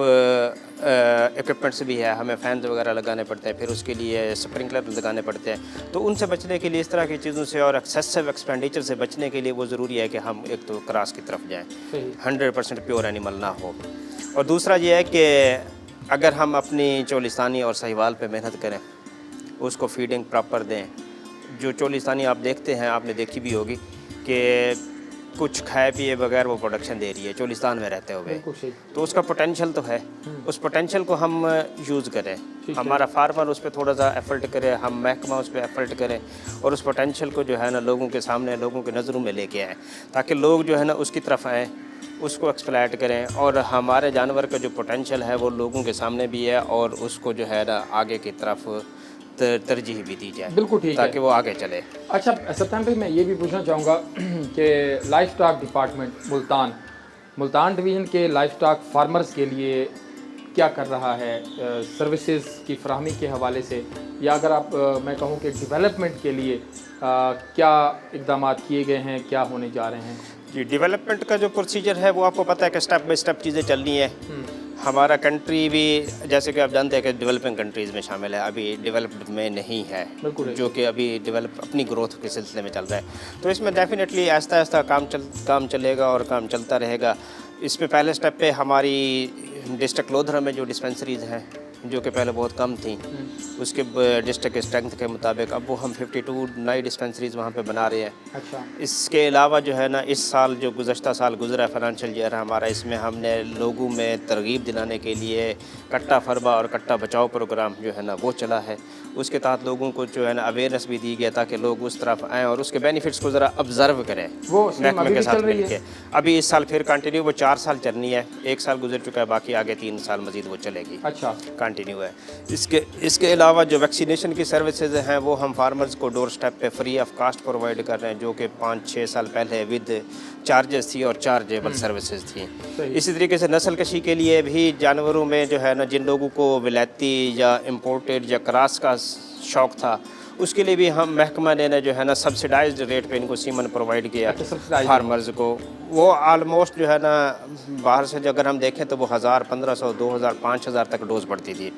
इक्विपमेंट्स भी है, हमें फैंस वगैरह लगाने पड़ते हैं, फिर उसके लिए स्प्रिंकलर लगाने पड़ते हैं। तो उनसे बचने के लिए, इस तरह की चीज़ों से और एक्सेसिव एक्सपेंडिचर से बचने के लिए वो ज़रूरी है कि हम एक तो क्रॉस की तरफ जाएँ, 100% प्योर एनिमल ना हो। और दूसरा ये है कि अगर हम अपनी चोलिस्तानी और साहिवाल पे मेहनत करें, उसको फीडिंग प्रॉपर दें। जो चोलिस्तानी आप देखते हैं, आपने देखी भी होगी कि कुछ खाए पिए बगैर वो प्रोडक्शन दे रही है चोलिस्तान में रहते हुए, तो उसका पोटेंशियल तो है, उस पोटेंशियल को हम यूज़ करें, हमारा फार्मर उस पर थोड़ा सा एफर्ट करे, हम महकमा उस पर एफर्ट करें और उस पोटेंशियल को जो है ना लोगों के सामने, लोगों की नज़रों में लेके आएँ, ताकि लोग जो है ना उसकी तरफ आएँ, उसको एक्सप्लॉइट करें और हमारे जानवर का जो पोटेंशियल है वो लोगों के सामने भी है और उसको जो है ना आगे की तरफ तरजीह भी दी जाए। बिल्कुल ठीक है, ताकि वो आगे चले। अच्छा सत्यान भाई, मैं ये भी पूछना चाहूँगा कि life stock department Multan division के लाइफ स्टॉक फार्मर्स के लिए क्या कर रहा है सर्विसेज की फराहमी के हवाले से, या अगर आप मैं कहूँ कि डेवलपमेंट के लिए क्या इक़दाम किए गए हैं, क्या होने जा रहे हैं? जी, डेवलपमेंट का जो प्रोसीजर है वो आपको पता है कि स्टेप बाय स्टेप चीज़ें चलनी है। हमारा कंट्री भी जैसे कि आप जानते हैं कि डेवलपिंग कंट्रीज़ में शामिल है, अभी डेवलप्ड में नहीं है, जो कि अभी डेवलप अपनी ग्रोथ के सिलसिले में चल रहा है। तो इसमें डेफिनेटली आहिस्ता आहिस्ता काम चलेगा और काम चलता रहेगा। इस पे पहले स्टेप पे हमारी डिस्ट्रिक्ट लोधरा में जो डिस्पेंसरीज़ हैं, जो कि पहले बहुत कम थी, उसके डिस्ट्रिक्ट स्ट्रेंथ के मुताबिक अब वो हम 52 नई डिस्पेंसरीज़ वहाँ पे बना रहे हैं। अच्छा। इसके अलावा जो है ना इस साल जो गुज़श्ता साल गुज़रा है फाइनेंशियल ईयर हमारा, इसमें हमने लोगों में तरगीब दिलाने के लिए कट्टा फरबा और कट्टा बचाओ प्रोग्राम जो है ना वो चला है। उसके तहत लोगों को जो है ना अवेयरनेस भी दी गया ताकि लोग उस तरफ आएँ और उसके बेनिफिट्स को ज़रा ऑब्ज़र्व करें वो महकमे के साथ मिलकर। अभी इस साल फिर कंटिन्यू वो 4 साल चलनी है, 1 साल गुजर चुका है, बाकी आगे 3 साल मज़ीद वो चलेगी। अच्छा, कंटिन्यू है। इसके अलावा जो वैक्सीनेशन की सर्विसेज हैं वो हम फार्मर्स को डोर स्टेप पे फ्री ऑफ कास्ट प्रोवाइड कर रहे हैं, जो कि 5-6 साल पहले विद चार्जेस थी और चार्जेबल सर्विसेज थी। इसी तरीके से नस्ल कशी के लिए भी जानवरों में जो है ना जिन लोगों को विलायती या इम्पोर्टेड या क्रॉस का शौक़ था, उसके लिए भी हम महकमा ने जो है ना सब्सिडाइज्ड रेट पे इनको सीमन प्रोवाइड किया फार्मर्स को। वो आलमोस्ट जो है ना बाहर से जो अगर हम देखें तो वो 1000, 1500, 2000, 5000 तक डोज पड़ती थी,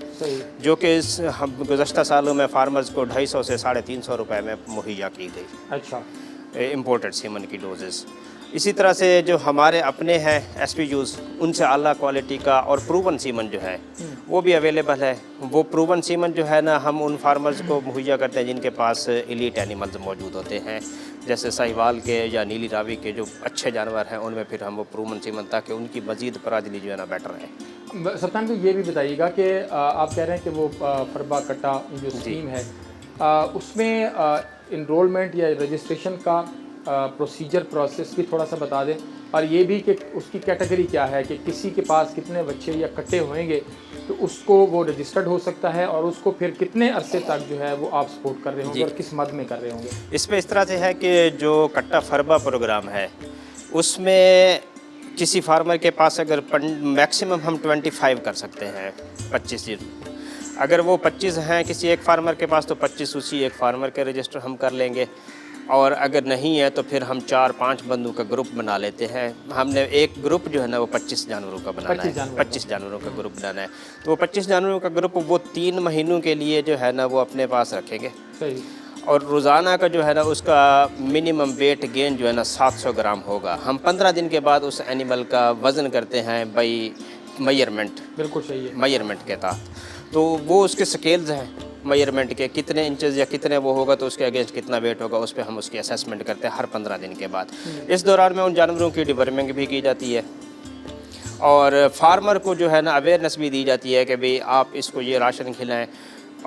जो कि इस गुज़श्ता सालों में फार्मर्स को 250 से 350 रुपये में मुहैया की गई। अच्छा, इम्पोर्टेड सीमन की डोजेस। इसी तरह से जो हमारे अपने हैं SPUs, उनसे आला क्वालिटी का और प्रूवन सीमन जो है वो भी अवेलेबल है। वो प्रूवन सीमन जो है ना हम उन फार्मर्स को मुहैया करते हैं जिनके पास एलीट एनिमल्स मौजूद होते हैं, जैसे साहिवाल के या नीली रावी के जो अच्छे जानवर हैं उनमें फिर हम वो प्रूवन सीमन, ताकि उनकी मज़ीद पराजली जो है ना बेटर है। सत्यान भाई, ये भी बताइएगा कि आप कह रहे हैं कि वो फरबा कट्टा जो स्कीम है उसमें इनरोलमेंट या रजिस्ट्रेशन का प्रोसीजर प्रोसेस भी थोड़ा सा बता दें और ये भी कि उसकी कैटेगरी क्या है, कि किसी के पास कितने बच्चे या कट्टे होंगे तो उसको वो रजिस्टर्ड हो सकता है और उसको फिर कितने अरसे तक जो है वो आप सपोर्ट कर रहे होंगे और किस मद में कर रहे होंगे? इसमें इस तरह से है कि जो कट्टा फरबा प्रोग्राम है उसमें किसी फार्मर के पास अगर मैक्सिमम हम 25 कर सकते हैं, 25 दिन। अगर वो 25 हैं किसी एक फार्मर के पास तो 25 उसी एक फार्मर के रजिस्टर हम कर लेंगे, और अगर नहीं है तो फिर हम 4-5 बंदों का ग्रुप बना लेते हैं। हमने एक ग्रुप जो है ना वो 25 जानवरों का बनाना है, 25 जानवरों का ग्रुप बनाना है। तो वो 25 जानवरों का ग्रुप वो 3 महीनों के लिए जो है ना वो अपने पास रखेंगे। सही। और रोज़ाना का जो है ना उसका मिनिमम वेट गेन जो है ना 700 ग्राम होगा। हम 15 दिन के बाद उस एनिमल का वज़न करते हैं बाई मेजरमेंट। बिल्कुल सही है। मेजरमेंट के तहत तो वो उसके स्केल्स हैं मेजरमेंट के, कितने इंचेस या कितने वो होगा तो उसके अगेंस्ट कितना वेट होगा, उस पर हम उसकी असेसमेंट करते हैं हर 15 दिन के बाद। इस दौरान में उन जानवरों की डिवर्मिंग भी की जाती है और फार्मर को जो है ना अवेयरनेस भी दी जाती है कि भाई आप इसको ये राशन खिलाएं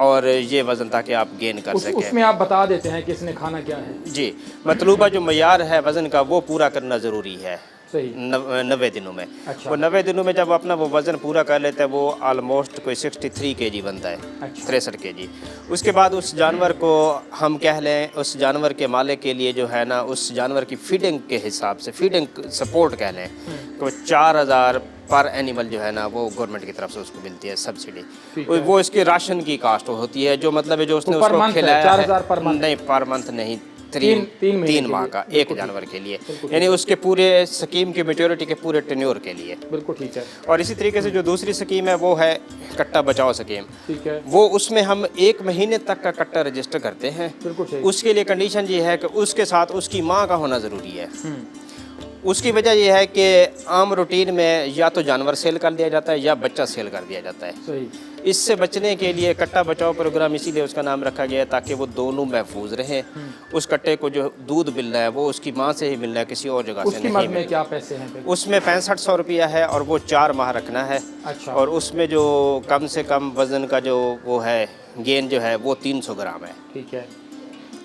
और ये वज़न ताकि आप गेन कर सकें। उसमें आप बता देते हैं कि इसने खाना क्या है? जी, मतलूबा जो मयार है वज़न का वो पूरा करना ज़रूरी है। सही। 90 दिनों में। अच्छा। वो 90 दिनों में जब अपना वो वज़न पूरा कर लेता है वो ऑलमोस्ट कोई 63 kg बनता है। अच्छा। 63 kg। उसके बाद उस जानवर को हम कह लें, उस जानवर के मालिक के लिए जो है ना उस जानवर की फीडिंग के हिसाब से, फीडिंग सपोर्ट कह लें, तो 4000 पर एनिमल जो है ना वो गवर्नमेंट की तरफ से उसको मिलती है सब्सिडी। वो इसके राशन की कास्ट होती है, जो मतलब है जो उसने तो उसको खिलाया 4000 पर मंथ? नहीं, पर मंथ नहीं, तीन माह का एक जानवर के लिए, यानी उसके पूरे स्कीम की मेच्योरिटी के पूरे टेन्योर के लिए। बिल्कुल ठीक है। और इसी तरीके से जो दूसरी स्कीम है वो है कट्टा बचाओ स्कीम। ठीक है। वो उसमें हम 1 महीने तक का कट्टा रजिस्टर करते हैं। बिल्कुल सही। उसके लिए कंडीशन ये है कि उसके साथ उसकी माँ का होना ज़रूरी है। उसकी वजह यह है कि आम रूटीन में या तो जानवर सेल कर दिया जाता है या बच्चा सेल कर दिया जाता है। सही। इससे बचने के लिए कट्टा बचाओ प्रोग्राम इसीलिए उसका नाम रखा गया है ताकि वो दोनों महफूज रहें। उस कट्टे को जो दूध मिल रहा है वो उसकी माँ से ही मिल रहा है, किसी और जगह से उसकी नहीं मद मिल में क्या पैसे हैं फिर? उसमें 6500 रुपया है और वो 4 माह रखना है। अच्छा। और उसमें जो कम से कम वज़न का जो वो है गेन जो है वो 300 ग्राम है। ठीक है।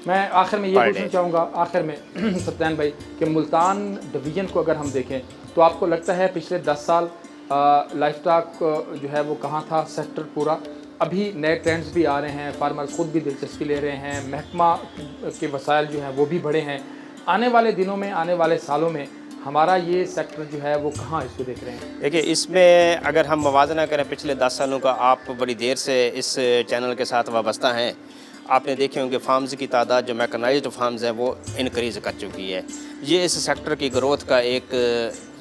मैं आखिर में ये पूछना चाहूँगा आखिर में सत्यान भाई कि मुल्तान डिवीज़न को अगर हम देखें तो आपको लगता है पिछले 10 साल लाइफ स्टॉक जो है वो कहाँ था सेक्टर पूरा? अभी नए ट्रेंड्स भी आ रहे हैं, फार्मर खुद भी दिलचस्पी ले रहे हैं, महकमा के वसाइल जो हैं वो भी बढ़े हैं। आने वाले दिनों में, आने वाले सालों में हमारा ये सेक्टर जो है वो कहाँ इसको देख रहे हैं? देखिए, इसमें अगर हम मवाजना करें पिछले 10 सालों का, आप बड़ी देर से इस चैनल के साथ वाबस्ता हैं, आपने देखे होंगे फार्म्स की तादाद जो मैकेनाइज्ड फार्म्स हैं वो इंक्रीज़ कर चुकी है। ये इस सेक्टर की ग्रोथ का एक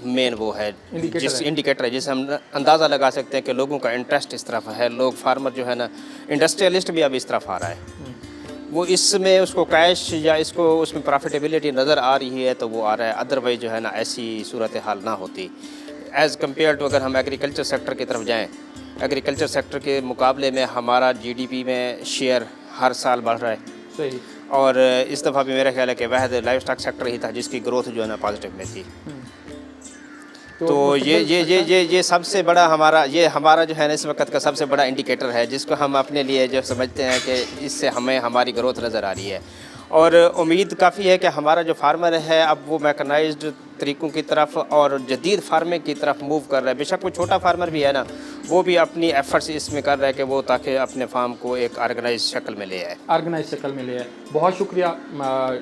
मेन वो है, इंडिकेटर है जिससे हम अंदाज़ा लगा सकते हैं कि लोगों का इंटरेस्ट इस तरफ है। लोग फार्मर जो है ना, इंडस्ट्रियलिस्ट भी अब इस तरफ आ रहा है। वो इसमें उसको कैश या इसको उसमें प्रॉफिटेबिलिटी नज़र आ रही है तो वो आ रहा है, अदरवाइज जो है ना ऐसी सूरत हाल ना होती। एज़ कम्पेयर टू अगर हम एग्रीकल्चर सेक्टर की तरफ जाएँ, एग्रीकल्चर सेक्टर के मुकाबले में हमारा GDP में शेयर हर साल बढ़ रहा है। सही। और इस दफ़ा भी मेरा ख्याल है कि वह लाइफ स्टॉक सेक्टर ही था जिसकी ग्रोथ जो है ना पॉजिटिव में थी। तो ये सबसे बड़ा हमारा जो है ना इस वक्त का सबसे बड़ा इंडिकेटर है जिसको हम अपने लिए जो समझते हैं कि इससे हमें हमारी ग्रोथ नज़र आ रही है। और उम्मीद काफ़ी है कि हमारा जो फार्मर है अब वो मैकेनाइज्ड तरीक़ों की तरफ और जदीद फार्मिंग की तरफ मूव कर रहा है। बेशक वो छोटा फार्मर भी है ना, वो भी अपनी एफर्ट्स इसमें कर रहा है कि वो ताकि अपने फार्म को एक ऑर्गेनाइज शक्ल में ले आए। ऑर्गेनाइज शक्ल में ले आए। बहुत शुक्रिया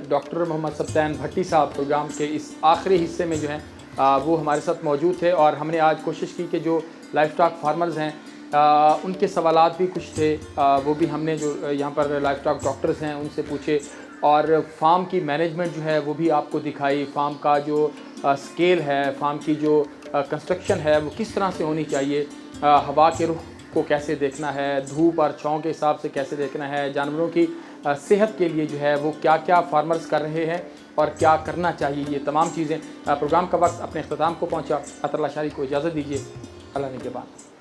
डॉक्टर मोहम्मद सत्यान भट्टी साहब, प्रोग्राम के इस आखिरी हिस्से में जो हैं वो हमारे साथ मौजूद थे और हमने आज कोशिश की कि जो लाइफ स्टॉक फार्मर्स हैं उनके सवालात भी कुछ थे, वो भी हमने जो यहाँ पर लाइफ स्टॉक डॉक्टर्स हैं उनसे पूछे और फार्म की मैनेजमेंट जो है वो भी आपको दिखाई। फार्म का जो स्केल है, फार्म की जो कंस्ट्रक्शन है वो किस तरह से होनी चाहिए, हवा के रुख को कैसे देखना है, धूप और छाँव के हिसाब से कैसे देखना है, जानवरों की सेहत के लिए जो है वो क्या क्या फार्मर्स कर रहे हैं और क्या करना चाहिए, ये तमाम चीज़ें। प्रोग्राम का वक्त अपने अख्ताम को पहुँचा। अतरल्लाह शारी को इजाज़त दीजिए। अल्लाह ने के बाद।